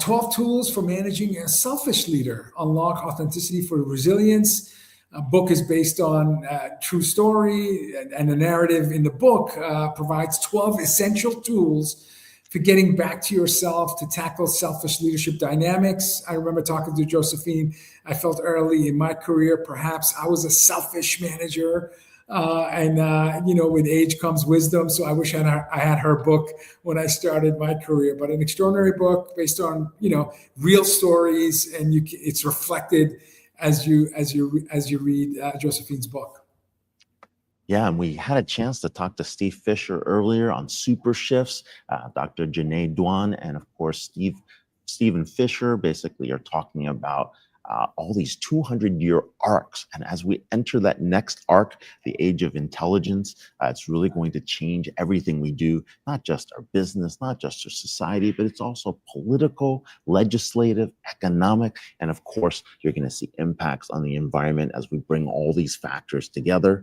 12 tools for managing a selfish leader. Unlock authenticity for resilience. A book is based on true story, and the narrative in the book provides 12 essential tools for getting back to yourself to tackle selfish leadership dynamics. I remember talking to Josephine. I felt early in my career, perhaps I was a selfish manager. With age comes wisdom. So I wish I had her book when I started my career. But an extraordinary book based on real stories, and it's reflected as you read Josephine's book. Yeah, and we had a chance to talk to Steve Fisher earlier on super shifts. Dr. Janae Dwan and of course Stephen Fisher basically are talking about all these 200-year arcs. And as we enter that next arc, the age of intelligence, it's really going to change everything we do, not just our business, not just our society, but it's also political, legislative, economic, and of course, you're going to see impacts on the environment as we bring all these factors together.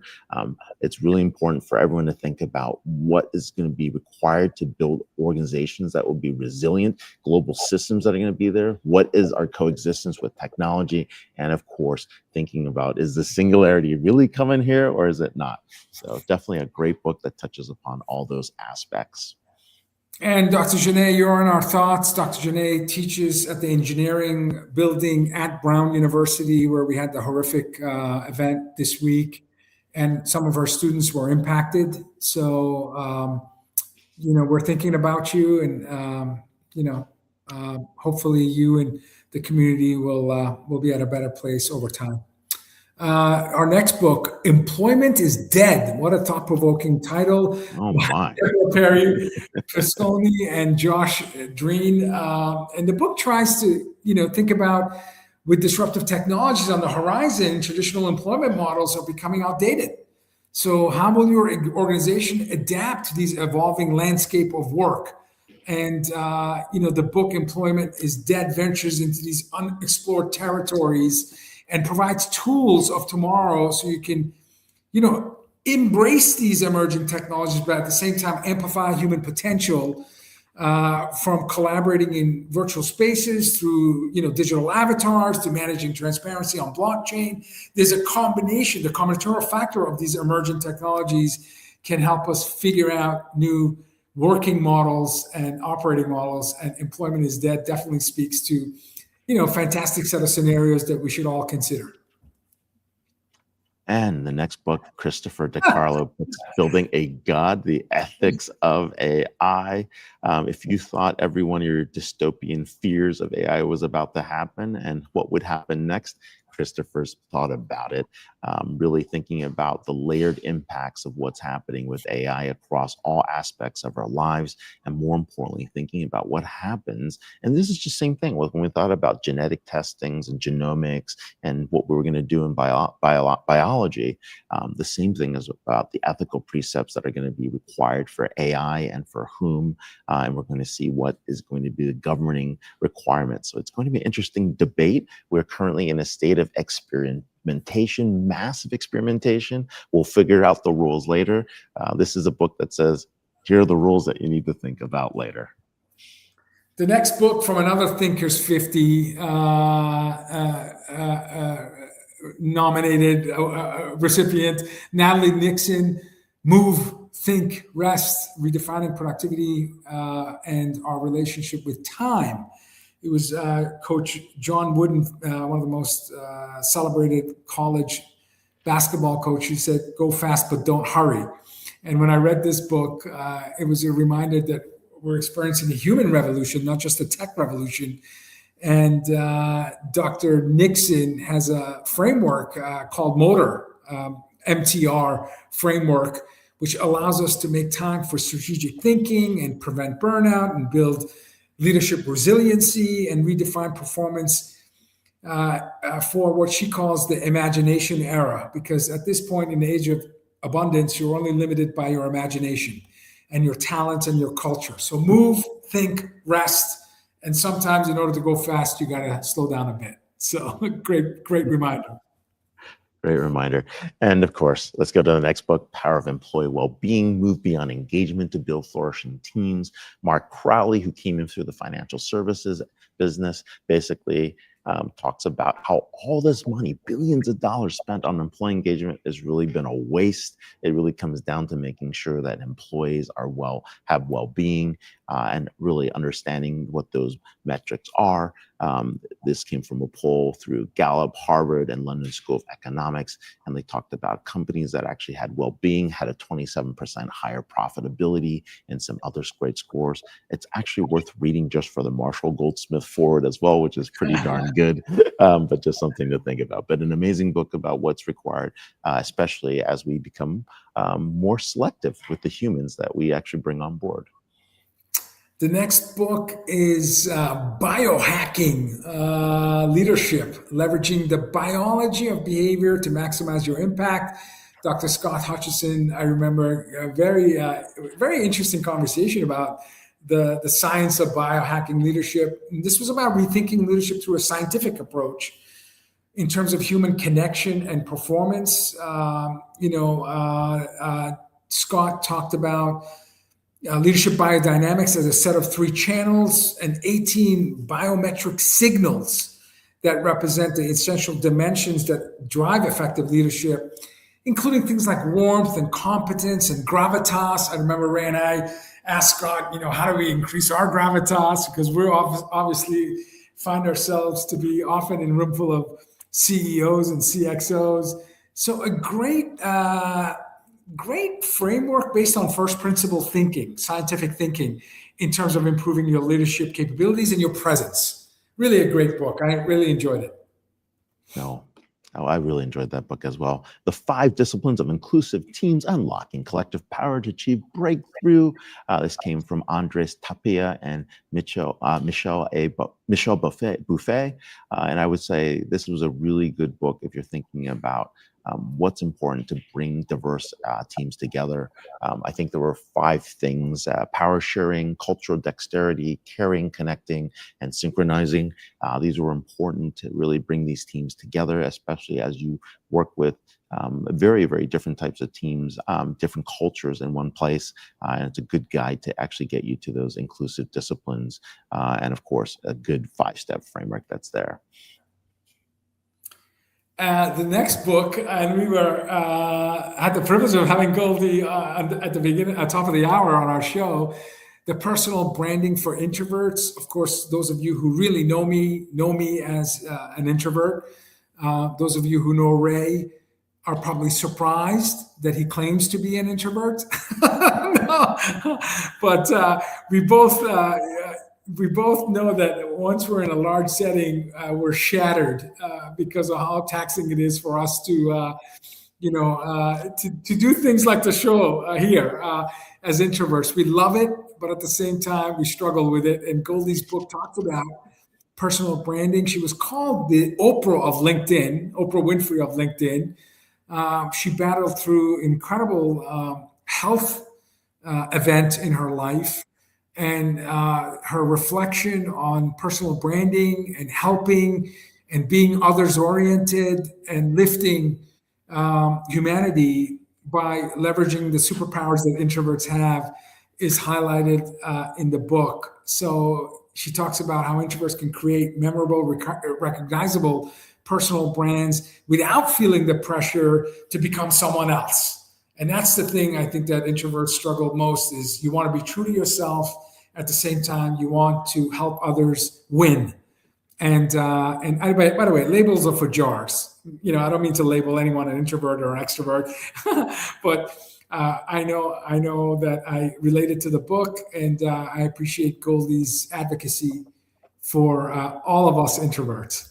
It's really important for everyone to think about what is going to be required to build organizations that will be resilient, global systems that are going to be there. What is our coexistence with technology? And of course, thinking about, is the singularity really coming here or is it not? So definitely a great book that touches upon all those aspects. And Dr. Janae, you're in our thoughts. Dr. Janae teaches at the engineering building at Brown University, where we had the horrific event this week, and some of our students were impacted. So, we're thinking about you, and hopefully you and the community will be at a better place over time. Our next book, Employment is Dead. What a thought-provoking title. Oh my. Perry Pisoni and Josh Dreen. And the book tries to, think about, with disruptive technologies on the horizon, traditional employment models are becoming outdated. So how will your organization adapt to these evolving landscape of work? And, the book Employment is Dead ventures into these unexplored territories and provides tools of tomorrow so you can, embrace these emerging technologies, but at the same time, amplify human potential. from collaborating in virtual spaces through digital avatars to managing transparency on blockchain. There's a combination, the combinatorial factor of these emergent technologies can help us figure out new working models and operating models. And Employment is Dead definitely speaks to fantastic set of scenarios that we should all consider. And the next book, Christopher DiCarlo, Building a God, The Ethics of AI. If you thought every one of your dystopian fears of AI was about to happen and what would happen next, Christopher's thought about it, really thinking about the layered impacts of what's happening with AI across all aspects of our lives, and more importantly, thinking about what happens. And this is just the same thing with when we thought about genetic testings and genomics and what we were going to do in biology. The same thing is about the ethical precepts that are going to be required for AI and for whom, and we're going to see what is going to be the governing requirements. So it's going to be an interesting debate. We're currently in a state of experimentation, massive experimentation. We'll figure out the rules later. This is a book that says, here are the rules that you need to think about later. The next book from another Thinkers 50 nominated recipient, Natalie Nixon, Move, Think, Rest, Redefining Productivity and Our Relationship with Time. It was Coach John Wooden, one of the most celebrated college basketball coaches. He said, go fast, but don't hurry. And when I read this book, it was a reminder that we're experiencing a human revolution, not just a tech revolution. And Dr. Nixon has a framework called MOTOR, MTR framework, which allows us to make time for strategic thinking and prevent burnout and build leadership resiliency and redefine performance for what she calls the imagination era. Because at this point in the age of abundance, you're only limited by your imagination and your talents and your culture. So move, think, rest. And sometimes in order to go fast, you got to slow down a bit. So great reminder. Great reminder. And of course, let's go to the next book, Power of Employee Wellbeing, Move Beyond Engagement to Build Flourishing Teams. Mark Crowley, who came in through the financial services business, basically talks about how all this money, billions of dollars spent on employee engagement has really been a waste. It really comes down to making sure that employees are have well-being and really understanding what those metrics are. This came from a poll through Gallup, Harvard, and London School of Economics, and they talked about companies that actually had well-being had a 27% higher profitability and some other great scores. It's actually worth reading just for the Marshall Goldsmith forward as well, which is pretty darn good, but just something to think about. But an amazing book about what's required, especially as we become more selective with the humans that we actually bring on board. The next book is Biohacking Leadership, Leveraging the Biology of Behavior to Maximize Your Impact. Dr. Scott Hutchison, I remember a very interesting conversation about the science of biohacking leadership. And this was about rethinking leadership through a scientific approach in terms of human connection and performance. Scott talked about leadership biodynamics as a set of 3 channels and 18 biometric signals that represent the essential dimensions that drive effective leadership, including things like warmth and competence and gravitas. I remember Ray and I asked Scott, how do we increase our gravitas? Because we're obviously find ourselves to be often in a room full of CEOs and CXOs. So a great framework based on first principle thinking, scientific thinking, in terms of improving your leadership capabilities and your presence. Really a great book. I really enjoyed it. I really enjoyed that book as well. The 5 Disciplines of Inclusive Teams, Unlocking Collective Power to Achieve Breakthrough. This came from Andres Tapia and Michel Buffet. And I would say this was a really good book if you're thinking about what's important to bring diverse teams together. I think there were 5 things: power sharing, cultural dexterity, caring, connecting, and synchronizing. These were important to really bring these teams together, especially as you work with very, very different types of teams, different cultures in one place. And it's a good guide to actually get you to those inclusive disciplines. And of course, a good 5-step framework that's there. The next book, and we were had the privilege of having Goldie at the beginning, at top of the hour on our show, the personal branding for introverts. Of course, those of you who really know me as an introvert. Those of you who know Ray are probably surprised that he claims to be an introvert. No. But we both know that once we're in a large setting, we're shattered because of how taxing it is for us to do things like the show here as introverts. We love it, but at the same time, we struggle with it. And Goldie's book talks about personal branding. She was called the Oprah of LinkedIn, Oprah Winfrey of LinkedIn. She battled through incredible health event in her life, and her reflection on personal branding and helping and being others oriented and lifting humanity by leveraging the superpowers that introverts have is highlighted in the book. So she talks about how introverts can create memorable, recognizable personal brands without feeling the pressure to become someone else. And that's the thing I think that introverts struggle most is you want to be true to yourself. At the same time, you want to help others win. And by the way, labels are for jars. I don't mean to label anyone an introvert or an extrovert, but I know that I related to the book, and I appreciate Goldie's advocacy for all of us introverts.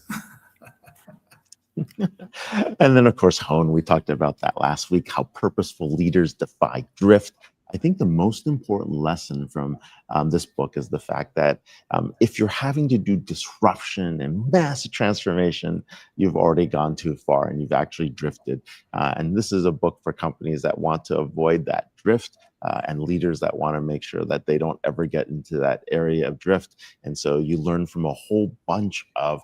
And then, of course, Hone, we talked about that last week, how purposeful leaders defy drift. I think the most important lesson from this book is the fact that if you're having to do disruption and massive transformation, you've already gone too far and you've actually drifted. And this is a book for companies that want to avoid that drift and leaders that want to make sure that they don't ever get into that area of drift. And so you learn from a whole bunch of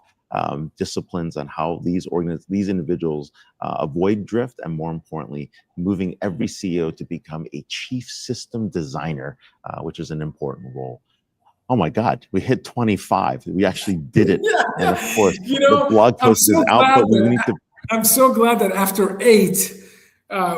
disciplines on how these individuals avoid drift, and more importantly, moving every CEO to become a chief system designer, which is an important role. Oh my God, we hit 25. We actually did it. Yeah. And of course, the blog post is out, but we need to. I'm so glad that after 8,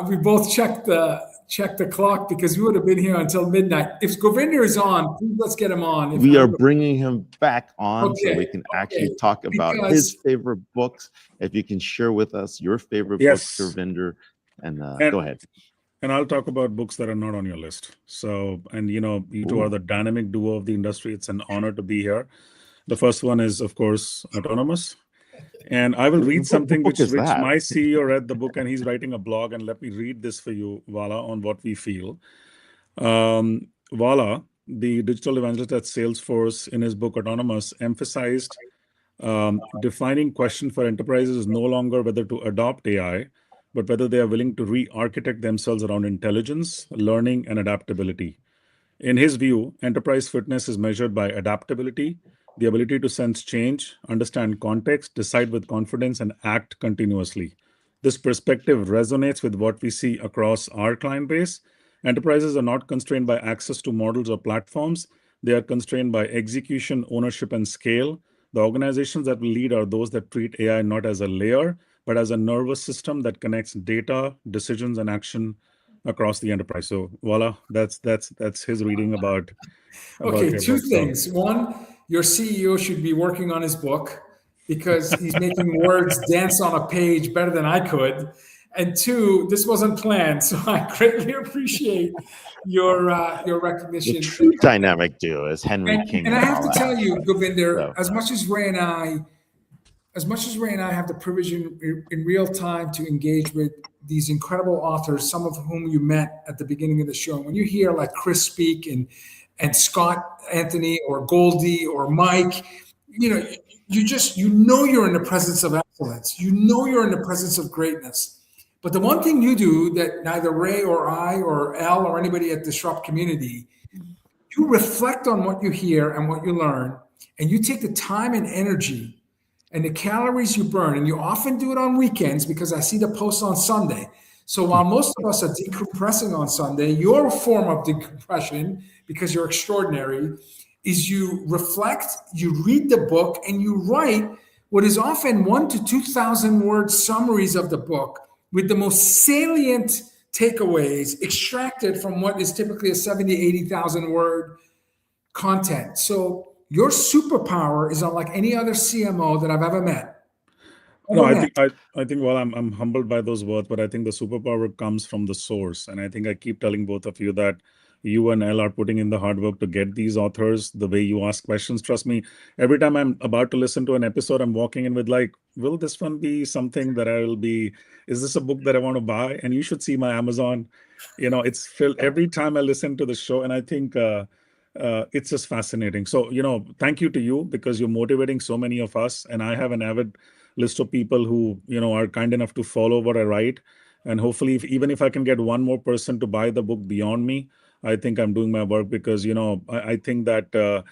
we both checked the clock, because we would have been here until midnight. If Govinder is on, please let's get him on. We are bringing him back on so we can actually talk about his favorite books. If you can share with us your favorite books, Govinder, and go ahead. And I'll talk about books that are not on your list. So, and you two are the dynamic duo of the industry. It's an honor to be here. The first one is, of course, Autonomous. And I will read something which my CEO read the book, and he's writing a blog. And let me read this for you, Vala, on what we feel. Vala, the digital evangelist at Salesforce, in his book Autonomous, emphasized defining question for enterprises is no longer whether to adopt AI, but whether they are willing to re-architect themselves around intelligence, learning, and adaptability. In his view, enterprise fitness is measured by adaptability, the ability to sense change, understand context, decide with confidence, and act continuously. This perspective resonates with what we see across our client base. Enterprises are not constrained by access to models or platforms. They are constrained by execution, ownership, and scale. The organizations that will lead are those that treat AI not as a layer, but as a nervous system that connects data, decisions, and action across the enterprise. So, voila, that's his reading about okay, 2 things. One, your CEO should be working on his book, because he's making words dance on a page better than I could. And 2, this wasn't planned, so I greatly appreciate your recognition. The true dynamic duo is Henry King. And I have to tell you, Govinder, as much as Ray and I have the privilege in real time to engage with these incredible authors, some of whom you met at the beginning of the show, when you hear like Chris speak and Scott Anthony or Goldie or Mike, you're in the presence of excellence. You're in the presence of greatness. But the one thing you do that neither Ray or I or Al or anybody at Disrupt Community, you reflect on what you hear and what you learn, and you take the time and energy and the calories you burn, and you often do it on weekends because I see the posts on Sunday. So while most of us are decompressing on Sunday, your form of decompression, because you're extraordinary, is you reflect, you read the book, and you write what is often 1,000 to 2,000 word summaries of the book with the most salient takeaways extracted from what is typically a 70, 80,000 word content. So your superpower is unlike any other CMO that I've ever met. No, I think well, I'm humbled by those words, but I think the superpower comes from the source. And I think I keep telling both of you that you and Elle are putting in the hard work to get these authors, the way you ask questions. Trust me, every time I'm about to listen to an episode, I'm walking in with like, will this one be something that I will be, is this a book that I want to buy? And you should see my Amazon, it's filled every time I listen to the show. And I think it's just fascinating. So, thank you to you because you're motivating so many of us. And I have an avid list of people who, are kind enough to follow what I write. And hopefully, even if I can get one more person to buy the book beyond me, I think I'm doing my work because, I think that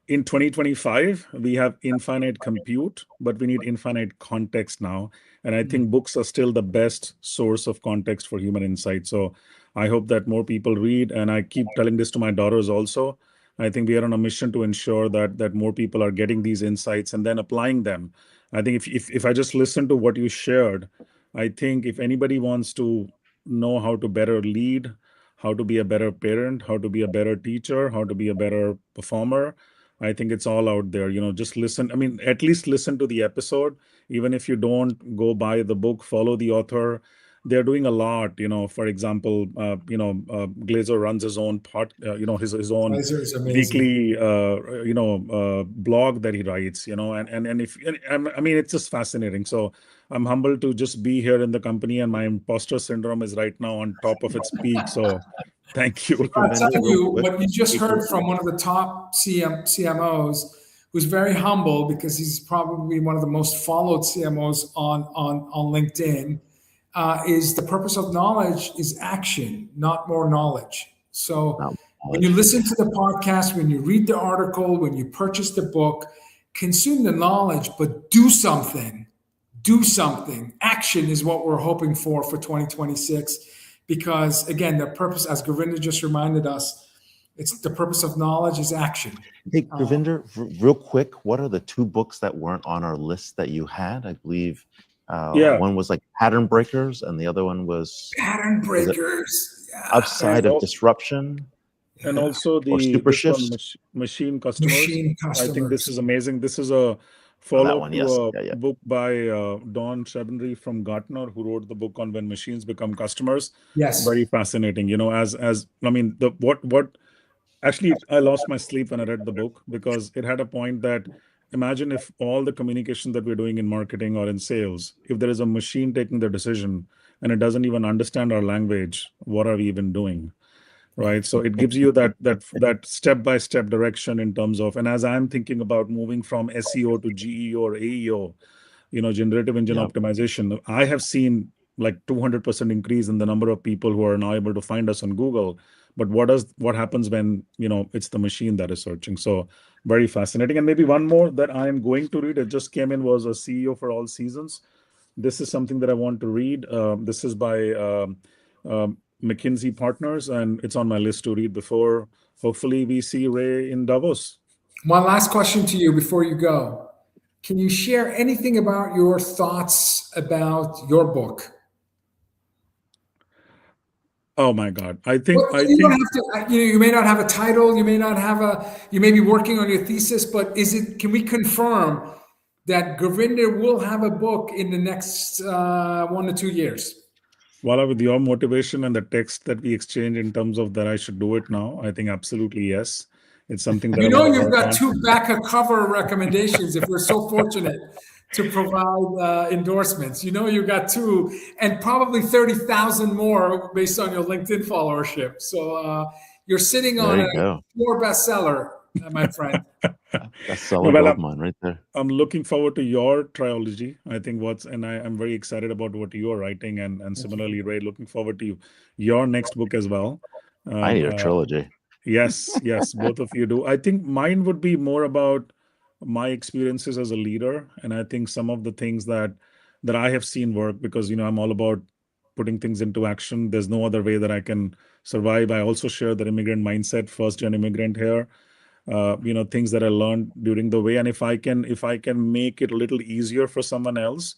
in 2025, we have infinite compute, but we need infinite context now. And I think books are still the best source of context for human insight. So I hope that more people read. And I keep telling this to my daughters also. I think we are on a mission to ensure that more people are getting these insights and then applying them. I think if I just listen to what you shared, I think if anybody wants to know how to better lead, how to be a better parent, how to be a better teacher, how to be a better performer, I think it's all out there. Just listen. I mean, at least listen to the episode. Even if you don't go buy the book, follow the author. They're doing a lot. For example, Glazer runs his own his own Glazer is amazing. weekly, blog that he writes. I mean, it's just fascinating. So I'm humbled to just be here in the company, and my imposter syndrome is right now on top of its peak. So thank you. I'm telling you, what you just heard from one of the top CMOs, who's very humble because he's probably one of the most followed CMOs on LinkedIn, is the purpose of knowledge is action, not more knowledge. So when you listen to the podcast, when you read the article, when you purchase the book, consume the knowledge, but do something. Do something. Action is what we're hoping for 2026. Because again, the purpose, as Govinda just reminded us, it's the purpose of knowledge is action. Hey, Govinda, real quick, what are the two books that weren't on our list that you had? I believe one was like Pattern Breakers, and the other one was Pattern Breakers. Outside of Disruption. And also Super Shifts. Machine Customers. Machine Customers. I think this is amazing. This is a follow-up to a book by Don Chebenry from Gartner, who wrote the book on When Machines Become Customers. Yes. Very fascinating. Actually, I lost my sleep when I read the book because it had a point that imagine if all the communication that we're doing in marketing or in sales, if there is a machine taking the decision and it doesn't even understand our language, what are we even doing? Right. So it gives you that step-by-step direction in terms of, and as I'm thinking about moving from SEO to GEO or AEO, generative engine optimization, I have seen like 200% increase in the number of people who are now able to find us on Google. But what happens when, it's the machine that is searching? So very fascinating. And maybe one more that I am going to read, it just came in, was a CEO for All Seasons. This is something that I want to read. This is by McKinsey Partners, and it's on my list to read before hopefully we see Ray in Davos. One last question to you before you go. Can you share anything about your thoughts about your book? Oh my God. I think don't have to, you may not have a title, you may be working on your thesis, but can we confirm that Govinda will have a book in the next 1 to 2 years? Well, with your motivation and the text that we exchange in terms of that I should do it now, I think absolutely yes. It's something that you've got 2 back-of-cover recommendations if we're so fortunate to provide endorsements. You've got 2 and probably 30,000 more based on your LinkedIn followership. So you're sitting on a 4 bestseller. my friend. That's solid gold mine right there. I'm looking forward to your trilogy. I think I'm very excited about what you are writing, and similarly, Ray, looking forward to your next book as well. I need a trilogy. Yes, both of you do. I think mine would be more about my experiences as a leader, and I think some of the things that I have seen work, because I'm all about putting things into action. There's no other way that I can survive. I also share the immigrant mindset, first-gen immigrant here. Things that I learned during the way, and if I can make it a little easier for someone else,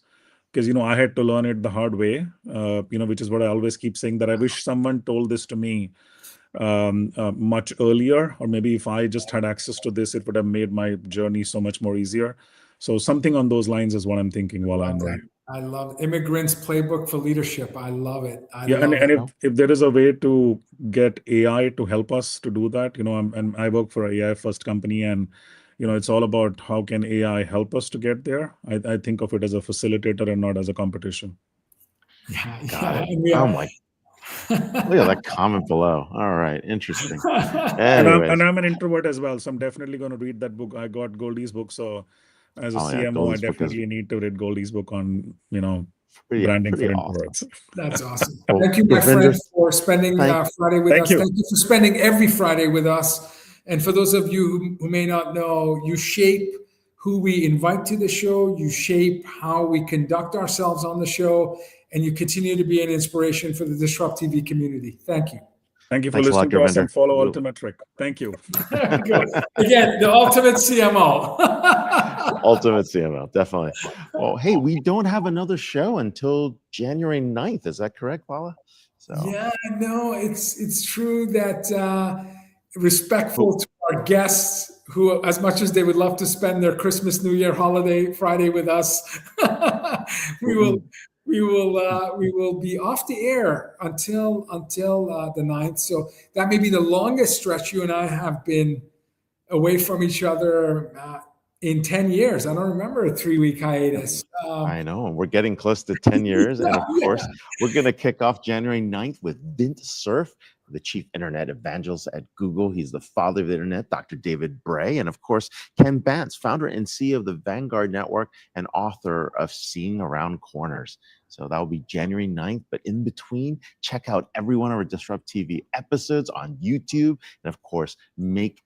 because I had to learn it the hard way. Which is what I always keep saying, that I wish someone told this to me much earlier, or maybe if I just had access to this, it would have made my journey so much more easier. So something on those lines is what I'm thinking while I'm writing. I love Immigrants Playbook for Leadership. I love it. If there is a way to get AI to help us to do that, I work for an AI first company, and it's all about how can AI help us to get there. I think of it as a facilitator and not as a competition. Got it. Oh my. Look at that comment below. All right, interesting. And I'm an introvert as well, so I'm definitely going to read that book. I got Goldie's book, so as a CMO, I definitely need to read Goldie's book on branding for introverts. That's awesome. Thank you, my friend, for spending Friday with us. Thank you for spending every Friday with us. And for those of you who may not know, you shape who we invite to the show. You shape how we conduct ourselves on the show. And you continue to be an inspiration for the Disrupt TV community. Thank you. Thank you for listening to us, and follow Ultimate Trick. Thank you. Again, the ultimate CMO. Ultimate CMO, definitely. Well, hey, we don't have another show until January 9th. Is that correct, Paula? Yeah, no, it's true that respectful to our guests, who, as much as they would love to spend their Christmas, New Year holiday Friday with us, we will be off the air until the 9th. So that may be the longest stretch you and I have been away from each other in 10 years. I don't remember a 3-week hiatus. I know. We're getting close to 10 years. And of course, we're going to kick off January 9th with Vint Cerf, the chief internet evangelist at Google. He's the father of the internet, Dr. David Bray. And of course, Ken Bantz, founder and CEO of the Vanguard Network and author of Seeing Around Corners. So that will be January 9th. But in between, check out every one of our Disrupt TV episodes on YouTube. And of course, make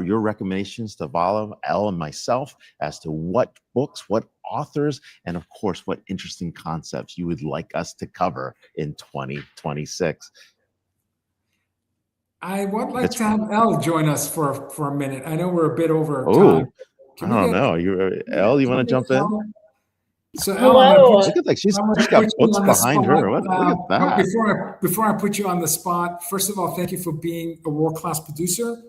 your recommendations to Vala, Elle, and myself as to what books, what authors, and of course, what interesting concepts you would like us to cover in 2026. I would like to have Elle join us for a minute. I know we're a bit over time. I don't know. Elle, you want to jump in? So hello. Look at that. She's got books behind her. Look at that. Before I put you on the spot, first of all, thank you for being a world-class producer.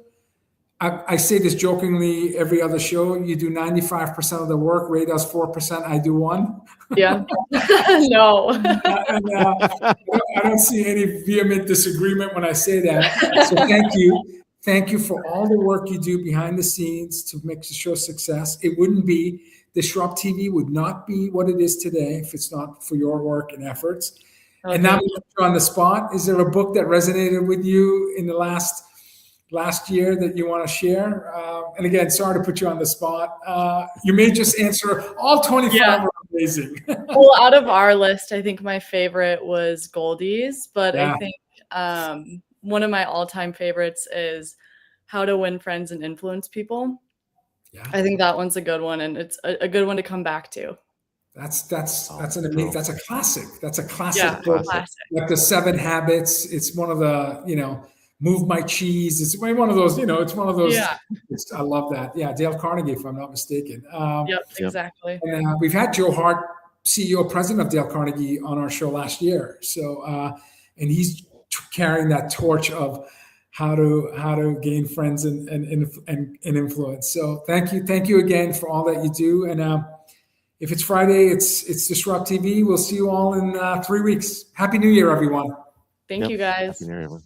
I say this jokingly every other show. You do 95% of the work. Ray does 4%. I do 1%. Yeah. No. I don't see any vehement disagreement when I say that. So thank you. Thank you for all the work you do behind the scenes to make the show a success. It wouldn't be, Disrupt TV would not be what it is today if it's not for your work and efforts. Okay. And now we're on the spot. Is there a book that resonated with you in the last year that you want to share? And again, sorry to put you on the spot. You may just answer all 25 are amazing. Well, out of our list, I think my favorite was Goldie's, but I think one of my all-time favorites is How to Win Friends and Influence People. Yeah. I think that one's a good one, and it's a good one to come back to. That's an amazing. That's a classic. That's a classic. Yeah, classic. Like the 7 Habits. It's one of the Move My Cheese. It's one of those. It's one of those. Yeah. I love that. Yeah, Dale Carnegie, if I'm not mistaken. Yep, exactly. And we've had Joe Hart, CEO, president of Dale Carnegie, on our show last year. So, and he's carrying that torch of how to gain friends and influence. So thank you again for all that you do. And if it's Friday, it's Disrupt TV. We'll see you all in 3 weeks. Happy New Year, everyone. Thank you, guys. Happy New Year, everyone.